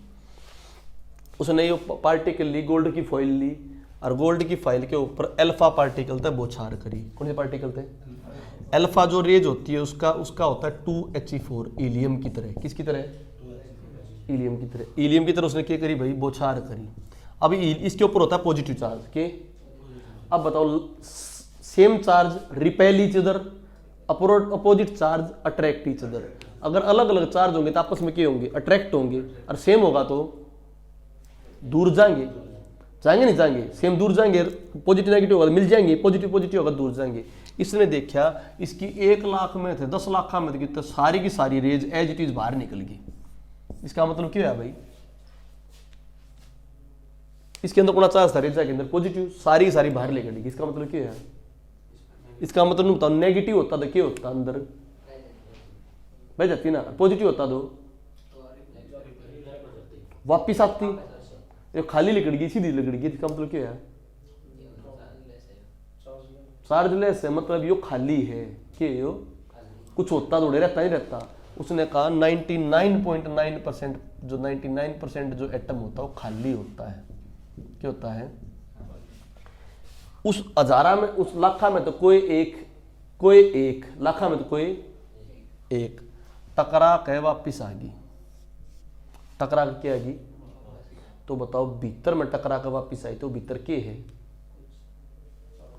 उसने ये पार्टिकल ली, गोल्ड की फॉइल ली, और गोल्ड की फाइल के ऊपर अल्फा पार्टिकल थे बौछार करी। कौन से पार्टिकल थे? अल्फा जो रेज होती है उसका होता है 2He4, हीलियम की तरह। किसकी तरह? हीलियम की तरह। हीलियम की तरह उसने क्या करी भाई? बौछार करी। अब इसके ऊपर होता है पॉजिटिव चार्ज के। अब बताओ, same charge repel each other, opposite charge attract each other. अगर अलग अलग चार्ज होंगे तो आपस में क्या होंगे? अट्रैक्ट होंगे। और सेम होगा तो दूर जाएंगे, जाएंगे नहीं जाएंगे? सेम दूर जाएंगे। पॉजिटिव नेगेटिव होगा मिल जाएंगे, पॉजिटिव पॉजिटिव होगा दूर जाएंगे। इसने देखा इसकी 1 लाख में थे 10 लाख में थे तो सारी की सारी रेज एज इट इज बाहर निकल गई। इसका मतलब क्या है भाई? इसके अंदर कौन चार्ज था? रेजा के अंदर पॉजिटिव, सारी की सारी बाहर निकल गई। इसका मतलब क्या है? इसका मतलब नहीं होता, नेगेटिव होता तो क्या होता? अंदर बह जाती ना, पॉजिटिव होता तो वापिस आती। ये खाली लिकड़ गई, सीधी लिकड़ गई। इसका मतलब क्या है? चार्जलेस है, मतलब यो खाली है। क्या यो? कुछ होता थोड़े रहता ही रहता। उसने कहा 99.9% जो 99% जो एटम होता है वो खाली होता है। क्या होता है? उस हजारा में, उस लाखा में तो कोई एक लाखा में तो कोई एक टकरा के वापिस आ गई। टकरा के क्या आ गई? तो बताओ भीतर में टकरा के वापिस आई तो भीतर क्या है?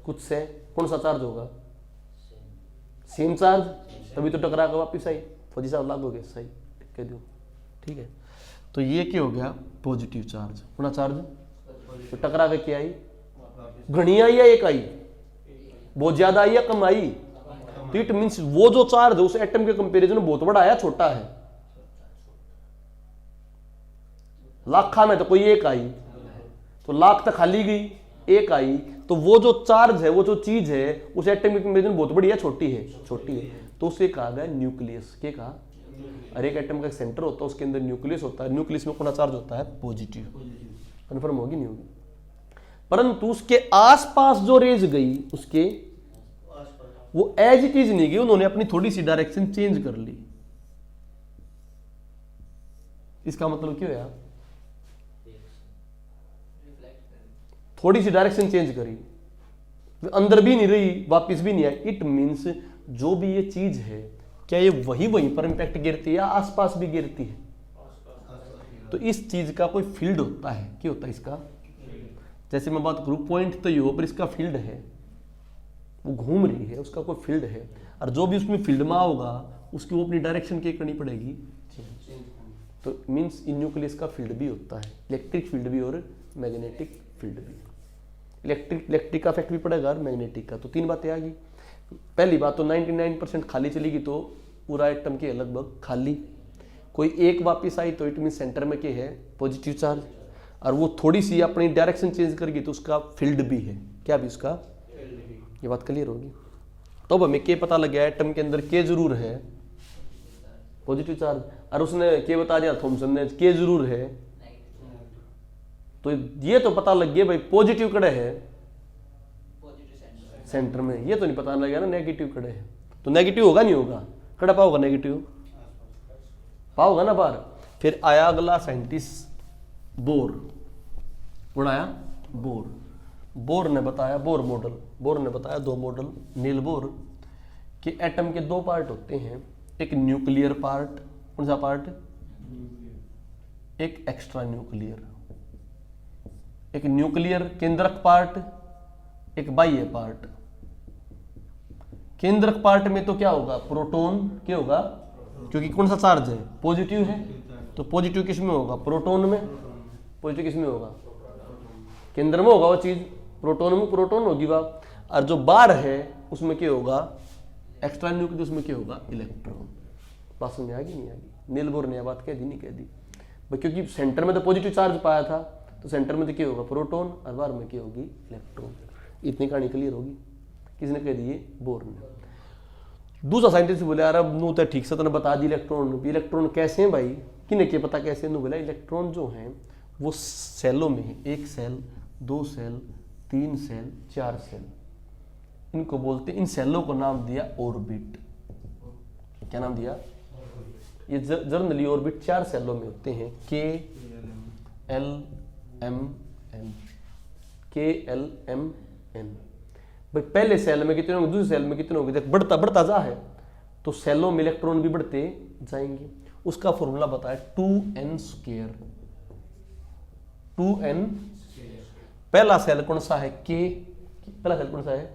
कुछ से कौन सा चार्ज होगा? सेम चार्ज, तभी तो टकरा के वापिस आई। फौजी साहब लागू हो गए, सही कह दो, ठीक है। तो ये क्या हो गया? Positive charge. कौन चार्ज? तो टकरा के क्या आई? घनी आई या एक आई? बहुत ज्यादा आई या कम आई? तो इट मीन्स वो जो चार्ज है उस एटम के कंपैरिजन में बहुत बड़ा है या छोटा है? लाखा में तो कोई एक आई, तो लाख तक खाली गई, एक आई। तो वो जो चार्ज है, वो जो चीज है उस एटम के कंपैरिजन बहुत बड़ी है, छोटी है? छोटी है। तो उसे कहा गया न्यूक्लियस। क्या कहा? हर एक एटम का सेंटर होता है, उसके अंदर न्यूक्लियस होता है। न्यूक्लियस में कौन चार्ज होता है? पॉजिटिव। कन्फर्म होगी नहीं होगी? परंतु उसके आसपास जो रेज गई उसके, वो एज इट इज नहीं गई, उन्होंने अपनी थोड़ी सी डायरेक्शन चेंज कर ली। इसका मतलब क्या है? थोड़ी सी डायरेक्शन चेंज करी, अंदर भी नहीं रही वापिस भी नहीं आई। इट मीन्स जो भी ये चीज है, क्या ये वहीं पर इंपैक्ट गिरती है या आसपास भी गिरती है? तो इस चीज का कोई फील्ड होता है। क्या होता है इसका? जैसे मैं बात करूं पॉइंट तो ये हो, पर इसका फील्ड है, वो घूम रही है, उसका कोई फील्ड है। और जो भी उसमें फील्ड में होगा उसकी वो अपनी डायरेक्शन क्या करनी पड़ेगी? तो मीन्स इन न्यूक्लियस का फील्ड भी होता है, इलेक्ट्रिक फील्ड भी और मैग्नेटिक फील्ड भी। इलेक्ट्रिक का इफेक्ट भी पड़ेगा और मैग्नेटिक का। तो 3 बातें आ गई। पहली बात तो 99% खाली चलेगी तो पूरा एटम के लगभग खाली। कोई एक वापस आई तो इट मीन सेंटर में क्या है, पॉजिटिव चार्ज, और वो थोड़ी सी अपनी डायरेक्शन चेंज करगी तो उसका फील्ड भी है, क्या भी उसका, ये बात क्लियर होगी। तो अब हमें के पता लग गया एटम के अंदर के जरूर है पॉजिटिव चार्ज, और उसने के बता दिया थॉमसन ने के जरूर है, तो ये तो पता लग गया भाई पॉजिटिव कड़े है सेंटर में, ये तो नहीं पता लग गया ना नेगेटिव कड़े है, तो नेगेटिव होगा नहीं होगा, कड़ा पाओगा नेगेटिव पाओगा ना बाहर। फिर आया अगला साइंटिस्ट बोर, कौन आया, बोर ने बताया, बोर ने बताया दो मॉडल, नील बोर, कि एटम के दो पार्ट होते हैं, एक न्यूक्लियर पार्ट, कौन सा पार्ट, एक एक्स्ट्रा न्यूक्लियर, एक न्यूक्लियर केंद्रक पार्ट, एक बाह्य पार्ट। केंद्रक पार्ट में तो क्या होगा, प्रोटॉन, क्या होगा, क्योंकि कौन सा चार्ज है, पॉजिटिव है, तो पॉजिटिव किस में होगा, प्रोटॉन में, पॉजिटिव किस में होगा, केंद्र में होगा वो चीज, प्रोटॉन में प्रोटॉन होगी वह, और जो बाहर है उसमें क्या होगा, एक्स्ट्रा न्यूक्लियर, उसमें क्या होगा, इलेक्ट्रॉन। बात समझ में आ गई नहीं आ गई, नील बोर ने यह बात कह दी नहीं कह दी भाई, क्योंकि सेंटर में तो पॉजिटिव चार्ज पाया था, तो सेंटर में तो क्या होगा, प्रोटॉन, और बाहर में क्या होगी, इलेक्ट्रॉन। इतनी कहानी क्लियर होगी, किसने कह दी, बोर ने। दूसरा साइंटिस्ट बोले यार अब नू तो ठीक से तूने बता दी इलेक्ट्रॉन कैसे हैं भाई, किने के पता कैसे, नू बोला इलेक्ट्रॉन जो हैं वो सेलों में है, एक सेल, दो सेल, तीन सेल, चार सेल, इनको बोलते, इन सेलों को नाम दिया ऑर्बिट। क्या नाम दिया, ये जनरली ऑर्बिट चार सेलों में होते हैं, के एल एम एन, के एल एम एन। भाई पहले सेल में कितने होंगे, दूसरे सेल में कितने होंगे, बढ़ता बढ़ता जा है तो सेलों में इलेक्ट्रॉन भी बढ़ते जाएंगे। उसका फॉर्मूला बताया 2n², 2n। पहला सेल कौन सा है, के, पहला सेल कौन सा है,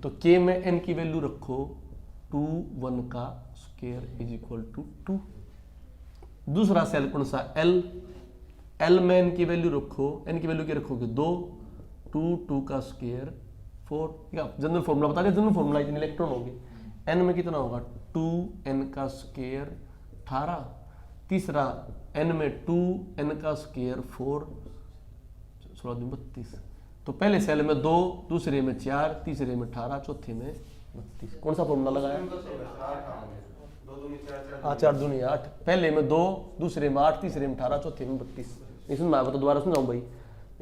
तो के में n की वैल्यू रखो 2, 1 का स्क्वायर इज इक्वल टू 2। दूसरा सेल कौन सा, l में n की वैल्यू रखो, n की वैल्यू क्या रखोगे 2, 2 का स्क्वायर 4। जनरल फॉर्मूला बता दिया, जनरल फॉर्मूला इतने इलेक्ट्रॉन होंगे, n में कितना होगा 2n का स्क्वायर 18। तीसरा n में 2n का स्क्वायर 4, 16 32। तो पहले सेल में 2, दूसरे में 4, तीसरे में 18, चौथे में 32। कौन सा फॉर्मूला लगाया, 4 दूनी 8, पहले में 2, दूसरे में 8, तीसरे में 18, चौथे में 32। इसमें मैं तो दोबारा सुनाऊं भाई,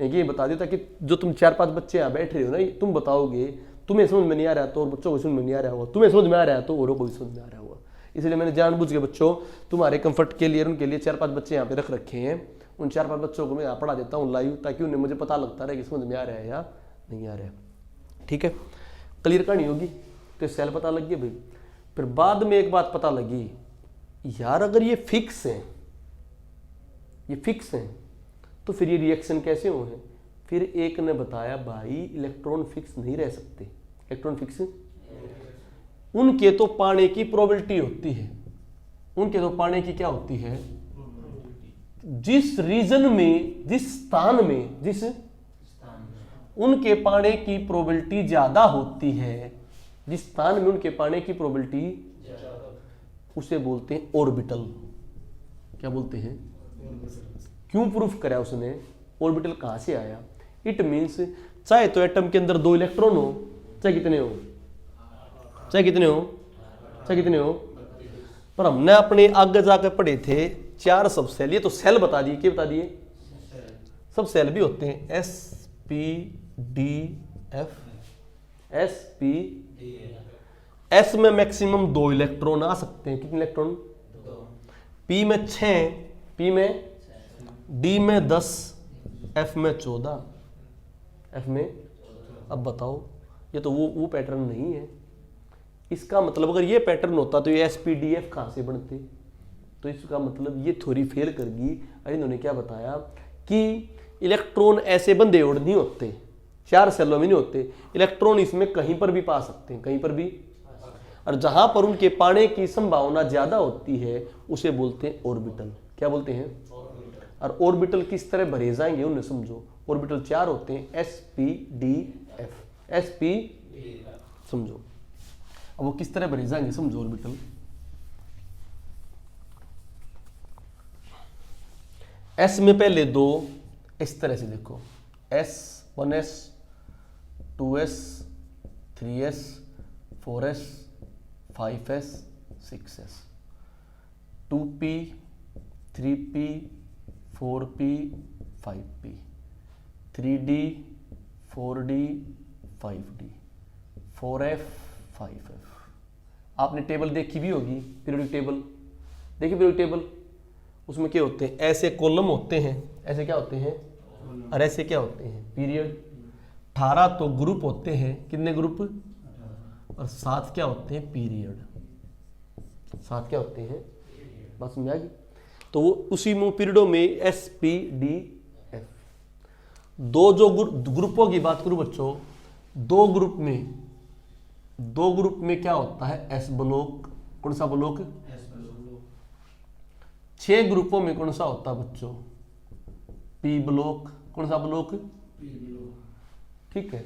ये बता देता कि जो तुम 4-5 बच्चे यहाँ बैठ रहे हो ना, तुम बताओगे, तुम्हें समझ में नहीं आ रहा तो और बच्चों को समझ में नहीं आ रहा होगा, तुम्हें समझ में आ रहा है तो औरों को भी समझ में आ रहा होगा। इसलिए मैंने जानबूझ के बच्चों तुम्हारे कंफर्ट के लिए, उनके लिए 4-5 बच्चे यहाँ पे रख रखे हैं, उन 4-5 बच्चों को मैं यहाँ पढ़ा देता हूँ लाइव, ताकि उन्हें मुझे पता लगता रहे कि समझ में आ रहा है या नहीं आ रहा है। ठीक है, क्लियर कहानी होगी। तो सेल पता लग गया भाई। फिर बाद में एक बात पता लगी, यार अगर ये फिक्स है, ये फिक्स है, तो फिर ये रिएक्शन कैसे हो है। फिर एक ने बताया भाई इलेक्ट्रॉन फिक्स नहीं रह सकते, इलेक्ट्रॉन फिक्स उनके तो पाने की प्रोबेबिलिटी होती है, उनके तो पाने की क्या होती है, जिस रीजन में, जिस स्थान में, जिस उनके पाने की प्रोबेबिलिटी ज्यादा होती है, जिस स्थान में उनके पाने की प्रोबेबिलिटी, उसे बोलते हैं ऑर्बिटल। क्या बोलते हैं, क्यों प्रूफ करा उसने, ऑर्बिटल कहां से आया। इट मीन्स चाहे तो एटम के अंदर 2 इलेक्ट्रॉन हो, चाहे कितने हो, चाहे कितने हो, चाहे कितने हो, पर हमने अपने आगे जाकर पढ़े थे 4 सब सेल। ये तो सेल बता दिए, क्या बता दिए, सब सेल भी होते हैं, S P D F, S P S में मैक्सिमम 2 इलेक्ट्रॉन आ सकते हैं, कितने इलेक्ट्रॉन, 2। P में 6, P में, D में 10, F में 14, F में। अब बताओ, ये तो वो पैटर्न नहीं है। इसका मतलब अगर ये पैटर्न होता तो ये SPDF कहाँ से बनते, तो इसका मतलब ये थ्योरी फेल कर गई। अरे इन्होंने क्या बताया कि इलेक्ट्रॉन ऐसे बंधे और नहीं होते, 4 सेलों में नहीं होते, इलेक्ट्रॉन इसमें कहीं पर भी पा सकते हैं, कहीं पर भी, और जहां पर उनके पाने की संभावना ज्यादा होती है उसे बोलते हैं ऑर्बिटल। क्या बोलते हैं, और ऑर्बिटल किस तरह भरे जाएंगे उन्हें समझो। ऑर्बिटल 4 होते हैं, SPDF, SP समझो। अब वो किस तरह भरे जाएंगे समझो ऑर्बिटल। एस में पहले दो, इस तरह से देखो, S 1s 2s 3s 4s 5s 6s 2p 3p 4p 5p 3d 4d 5d 4f 5f। आपने टेबल देखी भी होगी, पीरियोडिक टेबल देखिए। पीरियोडिक टेबल उसमें क्या होते हैं, ऐसे कॉलम होते हैं, ऐसे क्या होते हैं, और ऐसे क्या होते हैं पीरियड। 18 तो ग्रुप होते हैं, कितने ग्रुप, और 7 क्या होते हैं पीरियड, 7 क्या होते हैं, बात समझ आ गई। तो वो उसी में पीरियडों में एस पी डी एफ। दो जो ग्रुपों की बात करूं बच्चों, दो ग्रुप में क्या होता है एस ब्लॉक, कौन सा ब्लॉक, 6 ग्रुपों में कौन सा होता है बच्चों, पी ब्लॉक, कौन सा ब्लॉक, ठीक है।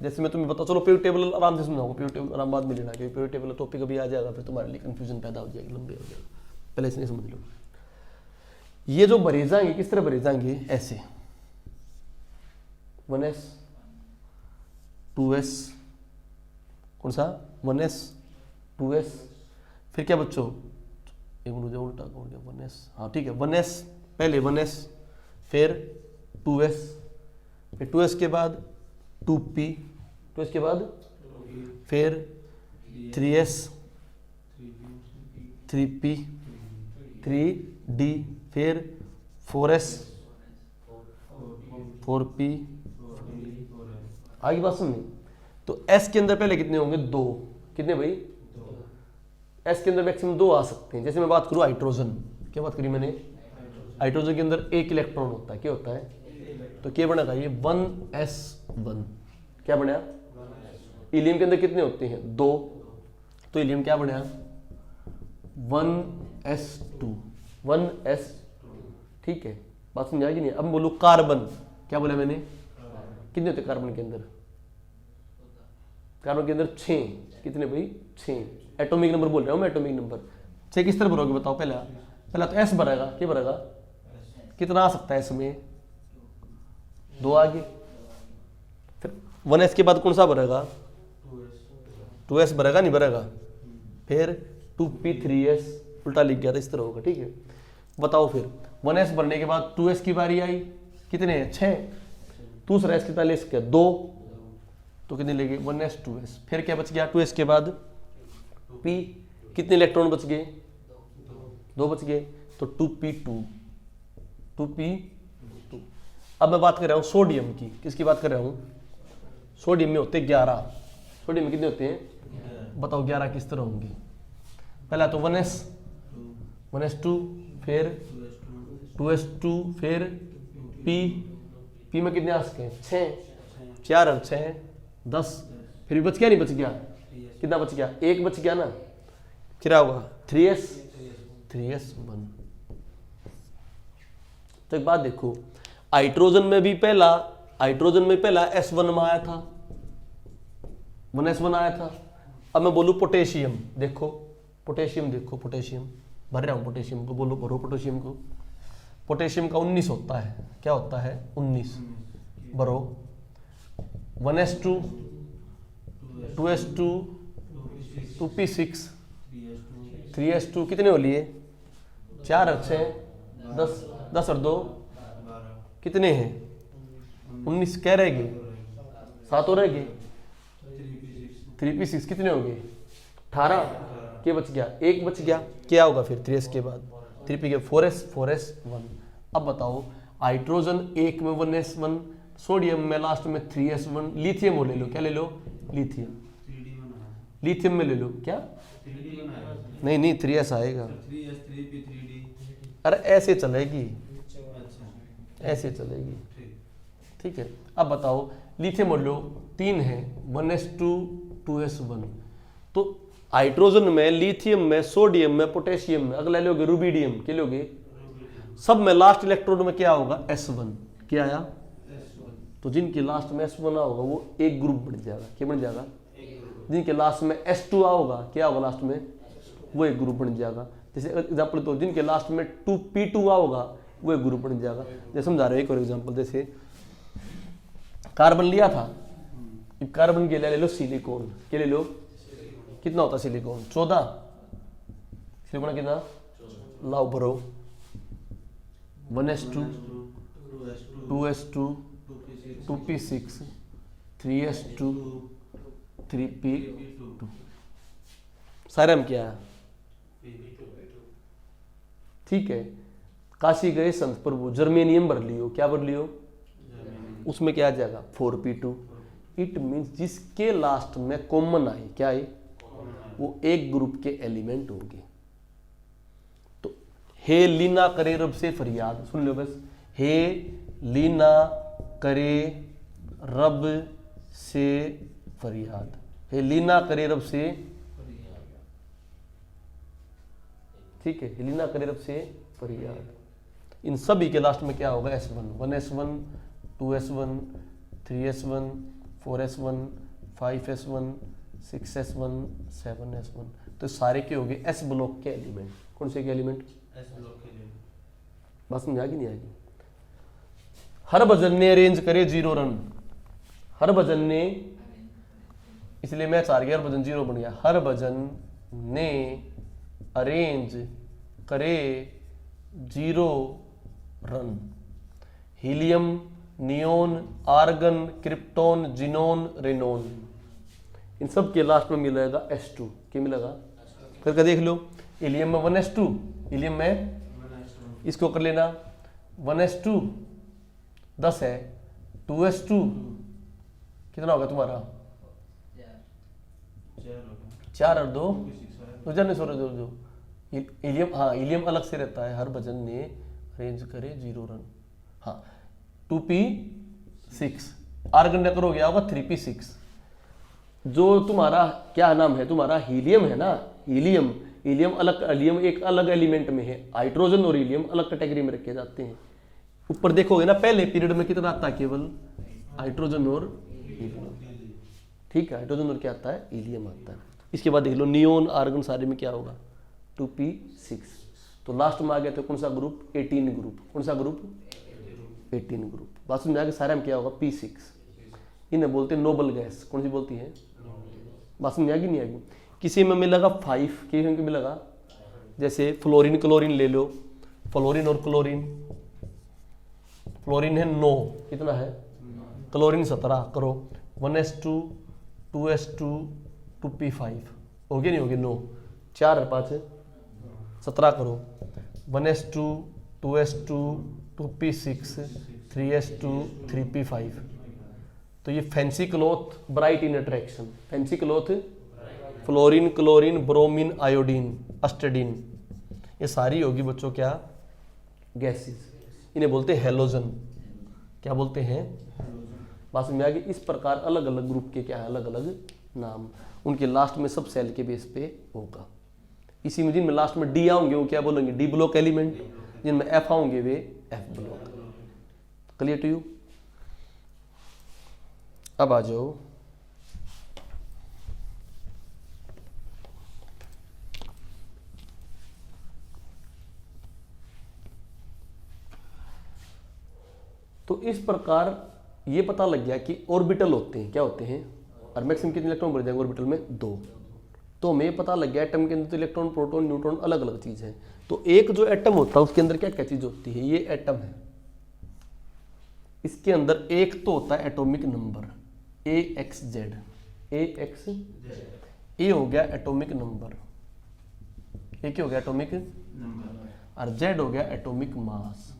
जैसे मैं तुम्हें बताऊं, चलो पीरियड टेबल आराम से समझाऊंगा, पीरियड टेबल आराम बाद में लेना, क्योंकि पीरियड टेबल टॉपिक अभी आ जाएगा, फिर तुम्हारे लिए कंफ्यूजन पैदा हो जाएगी, लंबे हो जाएगा, पहले इसने समझ लो। ये जो भरे जाएंगे किस तरह भरे जाएंगे, ऐसे 1s 2s, कौन सा 1s 2s, फिर क्या बच्चों, एक मिनट उल्टा हो गया 1s, हाँ ठीक है, 1s पहले 1s, फिर 2s, फिर 2s के बाद 2p, 2s के बाद फिर 3s 3p 3d, फिर 4s 4p, आगे बात सुननी। तो s के अंदर पहले कितने होंगे, 2, कितने भाई, s के अंदर मैक्सिमम 2 आ सकते हैं। जैसे मैं बात करूं हाइड्रोजन, क्या बात करी मैंने, हाइड्रोजन के अंदर 1 इलेक्ट्रॉन होता है, क्या होता है, तो क्या बनेगा ये 1s1, क्या बना। हीलियम के अंदर कितने होते हैं, 2, तो हीलियम क्या बना 1s2, 1s, ठीक है, बात समझ आएगी नहीं। अब बोलो कार्बन, क्या बोला मैंने, कितने होते कार्बन के अंदर, कार्बन के अंदर 6, कितने भाई 6, एटॉमिक नंबर बोल रहा हूं मैं, एटॉमिक नंबर 6 किस तरह भरोगे बताओ। पहला तो एस भरेगा, क्या भरेगा, कितना आ सकता है इसमें, 2 आगे, फिर 1s के बाद कौन सा भरेगा, 2s भरेगा, नहीं भरेगा, फिर 2p 3s, उल्टा लिख गया था, इस तरह होगा, ठीक है। बताओ फिर 1s भरने के बाद 2s की बारी आई, कितने हैं 6, दूसरा s कितना ले सकते 2, तो कितने लेंगे 1s 2s, फिर क्या बच गया 2s के बाद p, कितने इलेक्ट्रॉन बच गए, 2 बच गए, तो 2p2, 2p2। अब मैं बात कर रहा हूं सोडियम की, किसकी बात कर रहा हूं, सोडियम में होते 11, सोडियम में कितने होते हैं, बताओ 11 किस तरह होंगे। पहला तो 1s2, फिर 2s2, फिर p में कितने आ सकते हैं 6, 4 और 6 10, फिर भी बच गया नहीं बच गया, कितना बच गया, 1 बच गया ना, क्या होगा 3s1। तो एक बात देखो, हाइड्रोजन में पहला s1 में आया था, 1s1 आया था। अब मैं बोलूं पोटेशियम, देखो पोटेशियम भर रहा हूं, पोटेशियम को बोलो, भरो पोटेशियम को, पोटेशियम का 19 होता है, क्या होता है 19, भरो 1s2 2s2 2p6 3s2, कितने हो लिए 4 और 6 10, 10 और 2 कितने हैं 19, क्या रहेगी 7 हो रहेगी, 3p6 कितने हो गए 18, क्या बच गया 1 बच गया, क्या होगा फिर 3s के बाद 3p के 4s1। अब बताओ हाइड्रोजन 1 में 1s1, सोडियम में लास्ट में 3s1, लिथियम वो ले लो, क्या ले लो लिथियम में ले लो, क्या नहीं 3s आएगा, अरे ऐसे चलेगी, ऐसे चलेगी, ठीक है। अब बताओ लिथियम बोल लो 3 है 1s2 2s1, तो हाइड्रोजन में, लिथियम में, सोडियम में, पोटेशियम में, अगला लोगे रुबिडियम, क्या लोगे सब में लास्ट इलेक्ट्रॉन में क्या होगा s1, क्या आया, तो जिनके लास्ट में s1 होगा वो एक ग्रुप बन जाएगा, क्या बन जाएगा, जिनके लास्ट में s2 होगा क्या होगा लास्ट में, वो एक ग्रुप बन जाएगा। जैसे एग्जांपल तो जिनके लास्ट में 2p2 होगा वो एक ग्रुप बन जाएगा। जैसे समझा रहे हो एक और एग्जांपल, जैसे कार्बन लिया था, कार्बन के लिए ले लो सिलिकॉन, क्या ले लो, कितना होता है सिलिकॉन 14, सिलिकॉन कितना लाओ भरो 1s2 2s2 2p6 3s2 3p2 सारे हम क्या है, ठीक है। काशी गए संत प्रभु, जर्मेनियम भर लियो, क्या भर लियो, उसमें क्या आ जाएगा 4p2। इट मीन्स जिसके लास्ट में कॉमन आई, क्या आई, वो एक ग्रुप के एलिमेंट होंगे। तो हे लीना करे रब से फरियाद, सुन लो बस, हे लीना करे रब से फरियाद, हे लीना करे रब से, ठीक है, हे लीना करे रब से फरियाद। इन सभी के लास्ट में क्या होगा S1, 1s1 2s1 3s1 4s1 5s1 6s1 7s1। तो सारे के हो गए S ब्लॉक के एलिमेंट। कौन से के एलिमेंट, S ब्लॉक के एलिमेंट। बात समझ आ गई नहीं आएगी। हरभजन ने अरेंज करे 0 रन, हरभजन ने, इसलिए मैच हार गया, हरभजन 0 बन गया। हरभजन ने अरेंज करे 0 run. Helium, neon, argon, krypton, xenon, radon, इन सब के लास्ट में मिलेगा S2। क्या मिलेगा, करके देख लो। हीलियम में 1s2, हीलियम में इसको कर लेना 1s2 10 है, 2s2 कितना होगा तुम्हारा 4 और 2 जाने सो दो। हीलियम, हाँ हीलियम अलग से रहता है। हरभजन ने अरेंज करे 0 रन, हाँ 2p6। आर्गन नेकर हो गया होगा 3p6। जो तुम्हारा क्या नाम है, तुम्हारा हीलियम है ना, हीलियम, हीलियम अलग, हीलियम एक अलग एलिमेंट में है, हाइड्रोजन और हीलियम अलग कैटेगरी में रखे जाते हैं। ऊपर देखोगे ना पहले पीरियड में कितना आता है, केवल हाइड्रोजन और हीलियम, ठीक है, हाइड्रोजन और क्या आता है, हीलियम आता है। इसके बाद देख लो नियोन, आर्गन सारे में क्या होगा 2p6। तो लास्ट में आ गया तो कौन सा ग्रुप, 18 ग्रुप। कौन सा ग्रुप, 18 ग्रुप। बात समझ आ गया, सारे में क्या होगा p6। इन्हें बोलते हैं नोबल गैस। कौन सी बोलती है, बात समझ आ गई नहीं आएगी। किसी में मिलेगा 5, किसी में मिलेगा, जैसे फ्लोरीन क्लोरीन ले लो, फ्लोरीन और क्लोरीन, फ्लोरीन है 9, कितना है क्लोरीन 17, करो 1s2 2s2 2p5, हो गया नहीं हो गया 9, 4 और 5 17, करो 1s2 2s2 2p6 3s2 3p5। तो ये fancy cloth bright in attraction, fancy cloth fluorine chlorine bromine iodine astatine, ये सारी होगी बच्चों क्या, गैसेस। इन्हें बोलते हैं हेलोजन। क्या बोलते हैं, बात में आ गई। इस प्रकार अलग अलग ग्रुप के क्या है, अलग अलग नाम, उनके लास्ट में सब सेल के बेस पे होगा। इसी में जिनमें लास्ट में डी आएंगे वो क्या बोलेंगे, डी ब्लॉक एलिमेंट। जिनमें एफ आएंगे वे F block. Clear to you. अब आ जाओ तो इस प्रकार ये पता लग गया कि ऑर्बिटल होते हैं, क्या होते हैं, और मैक्सिमम कितने इलेक्ट्रॉन भर जाएंगे ऑर्बिटल में, 2। तो हमें पता लग गया एटम के अंदर तो इलेक्ट्रॉन प्रोटॉन न्यूट्रॉन अलग अलग चीज है। तो एक जो एटम होता है उसके अंदर क्या क्या चीज होती है, ये एटम है, इसके अंदर एक तो होता है एटॉमिक नंबर AXZ, ए हो गया एटॉमिक नंबर, ए क्या हो गया एटॉमिक नंबर, और जेड हो गया एटॉमिक मास।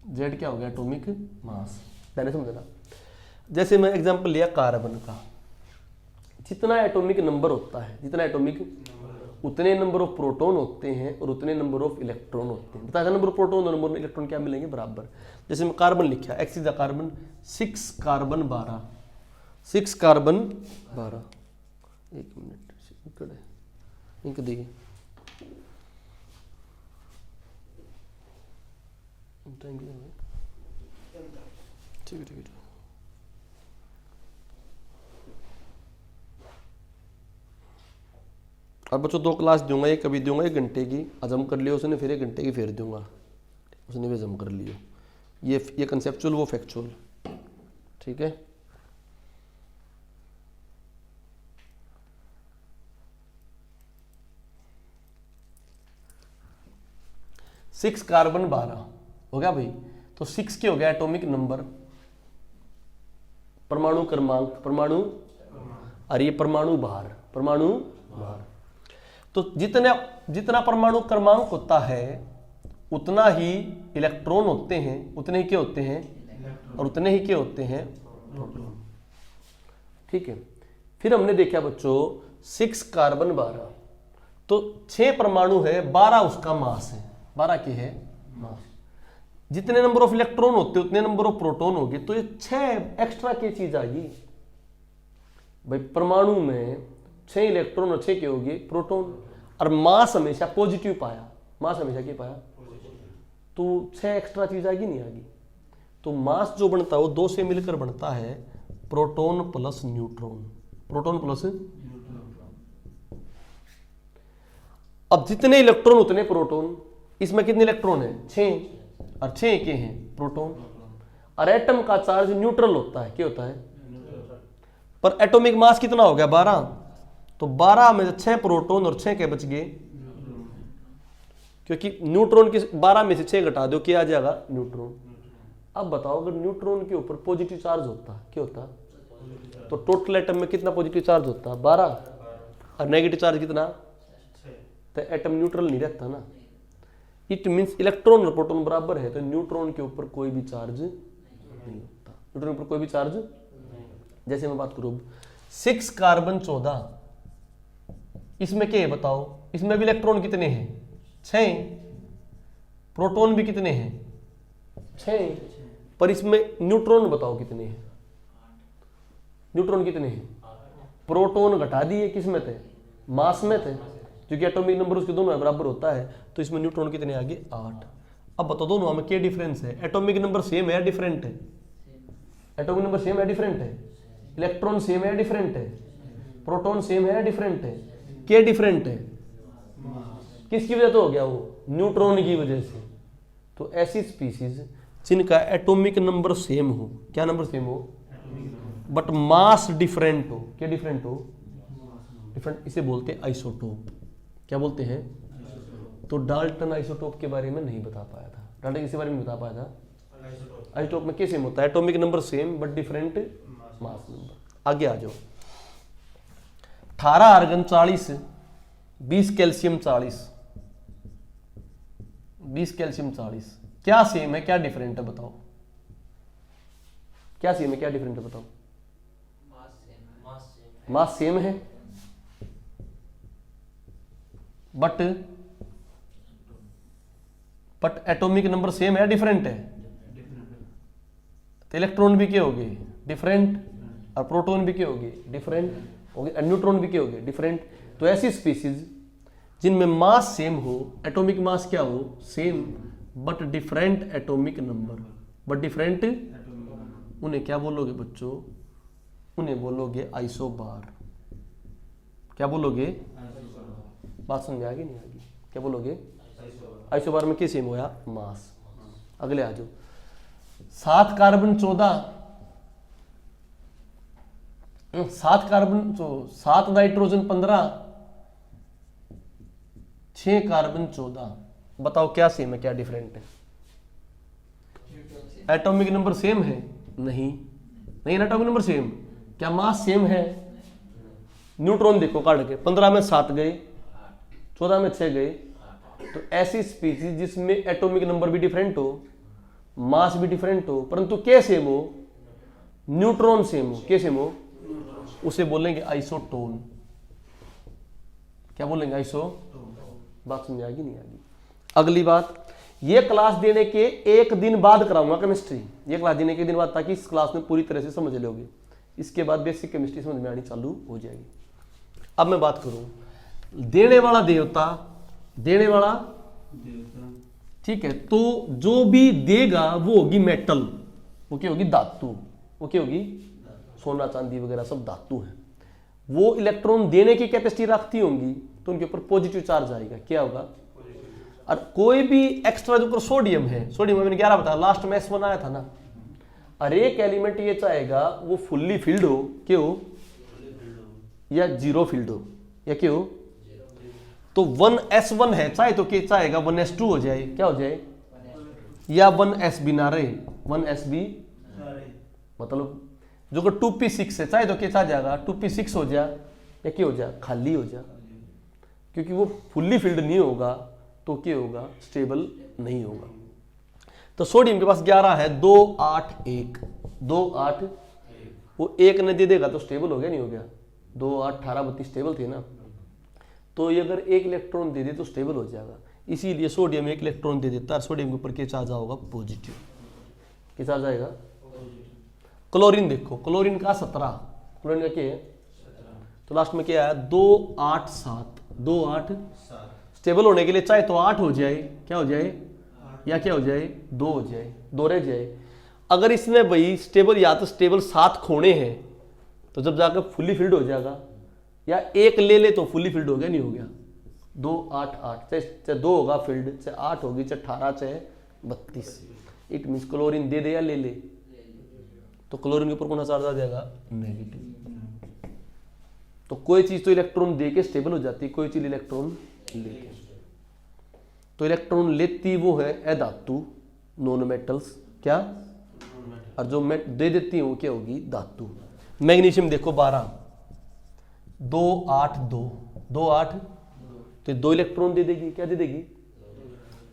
जेड क्या हो गया एटॉमिक मास। मैंने समझना, जैसे मैं एग्जांपल लिया कार्बन का, जितना एटॉमिक नंबर होता है, जितना एटॉमिक उतने नंबर ऑफ प्रोटॉन होते हैं और उतने नंबर ऑफ इलेक्ट्रॉन होते हैं। बताया नंबर ऑफ प्रोटॉन और नंबर ऑफ इलेक्ट्रॉन क्या मिलेंगे, बराबर। जैसे मैं कार्बन लिखा, x is the carbon, 6 carbon 12, 6 carbon 12। एक मिनट इंक दी, ठीक है ठीक है। अब बच्चों 2 क्लास दूंगा, एक कभी दूंगा 1 घंटे की, आज हम कर लियो उसने, फिर 1 घंटे की फिर दूंगा, उसने भी जम कर लियो। ये कंसेप्चुअल, वो फैक्चुअल, ठीक है। सिक्स कार्बन 12 हो गया भाई। तो 6 के हो गया एटॉमिक नंबर, परमाणु क्रमांक, परमाणु, और ये परमाणु भार, परमाणु भार। तो जितना परमाणु क्रमांक होता है उतना ही इलेक्ट्रॉन होते हैं, उतने ही क्या होते हैं, और उतने ही क्या होते हैं, प्रोटॉन, ठीक है। फिर हमने देखा बच्चों 6 कार्बन 12, तो 6 परमाणु है, 12 उसका मास है, 12 के है मास। जितने नंबर ऑफ इलेक्ट्रॉन होते उतने नंबर ऑफ प्रोटॉन होंगे, तो ये 6 एक्स्ट्रा की चीज आ गई भाई। परमाणु में 6 इलेक्ट्रॉन और 6 के होगी प्रोटॉन, और मास हमेशा पॉजिटिव पाया, मास हमेशा क्या पाया, तो 6 एक्स्ट्रा चीज आएगी नहीं आएगी। तो मास जो बनता है वो 2 से मिलकर बनता है proton plus neutron, proton plus. अब जितने इलेक्ट्रॉन उतने प्रोटॉन, इसमें कितने इलेक्ट्रॉन है, 6, और 6 के हैं प्रोटॉन। और एटम का चार्ज न्यूट्रल होता है, क्या होता है, पर एटॉमिक मास कितना हो गया, 12। तो 12 में 6 प्रोटॉन और 6 के बच गए, क्योंकि न्यूट्रॉन की 12 में से 6 घटा दो, क्या आ जाएगा, न्यूट्रॉन। अब बताओ अगर न्यूट्रॉन के ऊपर पॉजिटिव चार्ज होता, क्या होता, तो टोटल एटम में कितना पॉजिटिव चार्ज होता, 12, और नेगेटिव चार्ज कितना, तो एटम न्यूट्रल नहीं रहता ना। इट मीन्स इलेक्ट्रॉन और प्रोटॉन बराबर है, तो न्यूट्रॉन के ऊपर कोई भी चार्ज नहीं होता, न्यूट्रॉन के ऊपर कोई भी चार्ज। जैसे मैं बात करूं 6 कार्बन 14, इसमें क्या है बताओ, इसमें भी इलेक्ट्रॉन कितने हैं, 6, प्रोटॉन भी कितने हैं, 6, पर इसमें न्यूट्रॉन बताओ कितने हैं, न्यूट्रॉन कितने हैं, प्रोटॉन घटा दिए, किसमें थे, मास में थे, क्योंकि एटॉमिक नंबर उसके दोनों बराबर होता है, तो इसमें न्यूट्रॉन कितने आगे, 8। अब बताओ दोनों में क्या डिफरेंस है, एटॉमिक नंबर सेम है या डिफरेंट है, एटॉमिक नंबर सेम है डिफरेंट है, इलेक्ट्रॉन सेम है डिफरेंट है, प्रोटॉन सेम है डिफरेंट है, क्या डिफरेंट है, किसकी वजह तो हो गया वो, न्यूट्रॉन की वजह से। तो ऐसी स्पीसीज जिनका एटॉमिक नंबर सेम हो, क्या नंबर सेम हो, बट मास डिफरेंट हो, क्या डिफरेंट हो, डिफरेंट, इसे बोलते हैं आइसोटोप। क्या बोलते हैं, तो डाल्टन आइसोटोप के बारे में नहीं बता पाया था, डाल्टन किसके बारे में बता पाया था, आइसोटोप में क्या सेम होता है, atomic number same but different mass number. आगे आ जाओ, 18 आर्गन 40, 20 कैल्शियम 40, 20 कैल्शियम 40, क्या सेम है क्या डिफरेंट है बताओ, क्या सेम है क्या डिफरेंट है बताओ, मास सेम है, बट एटॉमिक नंबर सेम है डिफरेंट है, तो इलेक्ट्रॉन भी क्या होगी, डिफरेंट, और प्रोटॉन भी क्या होगी, डिफरेंट होगी, और न्यूट्रॉन भी क्या होगी, डिफरेंट। तो ऐसी स्पीसीज जिनमें मास सेम हो, एटॉमिक मास क्या हो, same, but different atomic number, but different, उन्हें क्या बोलोगे बच्चों, उन्हें बोलोगे आइसोबार। क्या बोलोगे, बात समझ आ गई नहीं आ गई, क्या बोलोगे, आइसोबार में क्या सेम होया, मास। अगले आ जाओ, 7 कार्बन 14, 7 कार्बन 7 नाइट्रोजन 15, 6 कार्बन 14, बताओ क्या सेम है क्या डिफरेंट है, एटॉमिक नंबर सेम है, नहीं नहीं एटॉमिक नंबर सेम, क्या मास सेम है, न्यूट्रॉन देखो काट के, 15 में 7 गए, 14 में 6 गए। तो ऐसी स्पीसीज जिसमें एटॉमिक नंबर भी डिफरेंट हो, मास भी डिफरेंट हो, परंतु क्या सेम हो, न्यूट्रॉन सेम हो, क्या सेम हो, उसे बोलेंगे आइसोटोन। क्या बोलेंगे, आइसोटोन। बात समझ आएगी नहीं आएगी। अगली बात, ये क्लास देने के 1 दिन बाद कराऊंगा केमिस्ट्री, ये क्लास देने के 1 दिन बाद, ताकि इस क्लास में पूरी तरह से समझ लोगे, इसके बाद बेसिक केमिस्ट्री समझ में आनी चालू हो जाएगी। अब मैं बात करूं, देने वाला देवता, देने वाला देवता, ठीक है, तो जो भी देगा वो होगी मेटल, वो क्या होगी, धातु, वो क्या होगी, सोना चांदी वगैरह सब धातु है। वो इलेक्ट्रॉन देने की कैपेसिटी रखती होंगी, तो उनके ऊपर पॉजिटिव चार्ज आएगा, क्या होगा, और कोई भी एक्स्ट्रा जो सोडियम है, सोडियम मैंने 11 बताया, लास्ट में S1 आया था ना। और एक एलिमेंट ये चाहेगा वो फुल्ली फिल्ड हो, क्यों, या जीरो फिल्ड हो, या क्यों, तो 1s1 है, चाहे तो क्या चाहेगा 1s2 हो जाए, क्या हो जाए, या 1s भी ना रहे, 1s भी, मतलब जो कि 2p6 है, चाहे तो क्या चाह जाएगा 2p6 हो जाए, या क्या हो जाए, खाली हो जाए, क्योंकि वो फुल्ली फिल्ड नहीं होगा तो क्या होगा, स्टेबल नहीं होगा। तो सोडियम के पास 11 है, 2 8 1, 2 8, वो एक ने दे देगा तो स्टेबल हो गया, नहीं हो गया, 2 8 18 32 स्टेबल थे ना, तो ये अगर एक इलेक्ट्रॉन दे दे तो स्टेबल हो जाएगा। इसीलिए सोडियम एक इलेक्ट्रॉन दे देता है, सोडियम के ऊपर क्या चार्ज होगा, पॉजिटिव, क्या चार्ज आएगा। क्लोरीन देखो, क्लोरीन का 17, क्लोरीन का क्या है, तो लास्ट में क्या है 2 8 7, 2 8 स्टेबल होने के लिए चाहे तो 8 हो जाए, क्या हो जाए, या क्या हो जाए, 2 हो जाए, 2 रह जाए। अगर इसमें भाई स्टेबल या तो स्टेबल 7 खोने हैं तो जब जाकर फुल्ली फिल्ड हो जाएगा, या एक ले ले तो फुल्ली फिल्ड हो गया, नहीं हो गया, 2 8 8, चाहे 2 होगा फिल्ड, चाहे 8 होगी, चाहे 18, चाहे 32। इट मीन्स क्लोरीन दे दे या ले ले, तो क्लोरीन के ऊपर कौन सा चार्ज आ जाएगा, नेगेटिव। तो कोई चीज तो इलेक्ट्रॉन दे के स्टेबल हो जाती है, कोई चीज इलेक्ट्रॉन लेके, तो इलेक्ट्रॉन लेती वो है अधातु, नॉन मेटल्स, क्या, और जो दे देती है वो क्या होगी, धातु। मैग्नीशियम देखो 12, 2 8 2, 2 8, तो 2 इलेक्ट्रॉन दे देगी, क्या दे देगी,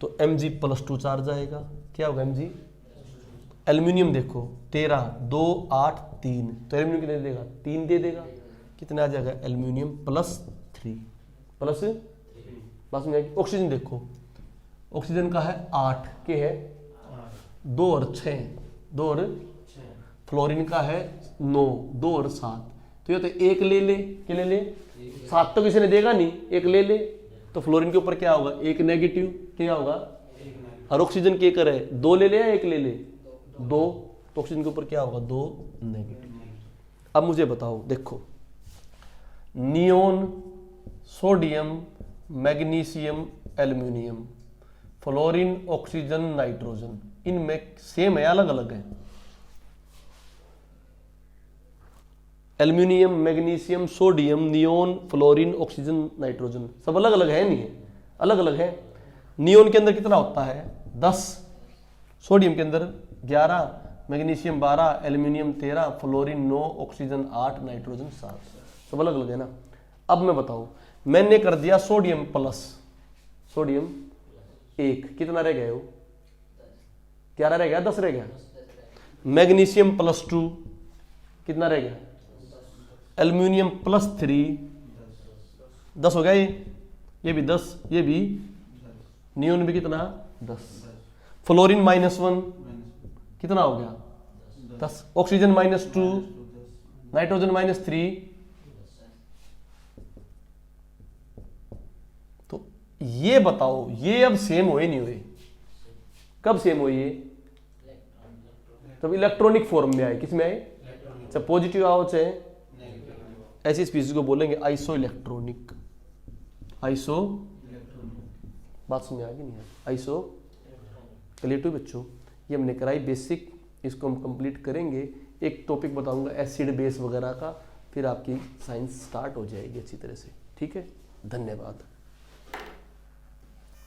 तो Mg+2 चार्ज आएगा, क्या होगा Mg। एल्यूमिनियम देखो 13, 2 8 3, तो एल्यूमिनियम कितने दे देगा, 3 दे देगा, कितना आ जाएगा, एल्यूमिनियम +3, प्लस बस में। ऑक्सीजन देखो, ऑक्सीजन का है 8 के है 2 और 6, 2 और, फ्लोरीन का है 9, 2 और 7, तो ये तो एक ले ले, क्या ले ले, 7 तो किसी ने देगा नहीं, एक ले ले, तो फ्लोरीन के ऊपर क्या होगा, एक नेगेटिव, क्या होगा, और ऑक्सीजन के करे 2 ले ले या एक ले ले, 2, तो ऑक्सीजन के ऊपर क्या होगा, 2 नेगेटिव। अब मुझे बताओ, देखो neon, sodium, magnesium, aluminium, fluorine, oxygen, nitrogen, इनमें सेम है, अलग अलग है। Aluminium, magnesium, sodium, neon, fluorine, oxygen, nitrogen, सब अलग अलग है, नहीं है, अलग अलग है। नियोन के अंदर कितना होता है, 10, सोडियम के अंदर 11, magnesium 12, aluminium 13, fluorine 9, oxygen 8, nitrogen 7, सब अलग अलग है ना। अब मैं बताऊं, मैंने कर दिया सोडियम प्लस, सोडियम 1, कितना रह गया वो, 11 रह गया, 10 रह गया। मैग्नीशियम +2, कितना रह गया, एल्यूमिनियम +3, 10 हो गया, ये भी 10, ये भी, नियोन भी कितना, 10, फ्लोरीन -1, कितना हो गया, 10, ऑक्सीजन -2, नाइट्रोजन -3। तो ये बताओ, ये अब सेम हुए नहीं हुए, कब सेम हुए ये, तब इलेक्ट्रॉनिक फॉर्म में आए, किस में आए, चाहे पॉजिटिव आओ चाहे, ऐसी स्पीशीज को बोलेंगे आइसो इलेक्ट्रॉनिक, आइसो, बात समझ आ गई नहीं, आइसो क्लियर बच्चों। ये हमने कराई बेसिक, इसको हम कंप्लीट करेंगे, एक टॉपिक बताऊंगा एसिड बेस वगैरह का, फिर आपकी साइंस स्टार्ट हो जाएगी अच्छी तरह से, ठीक है। धन्यवाद।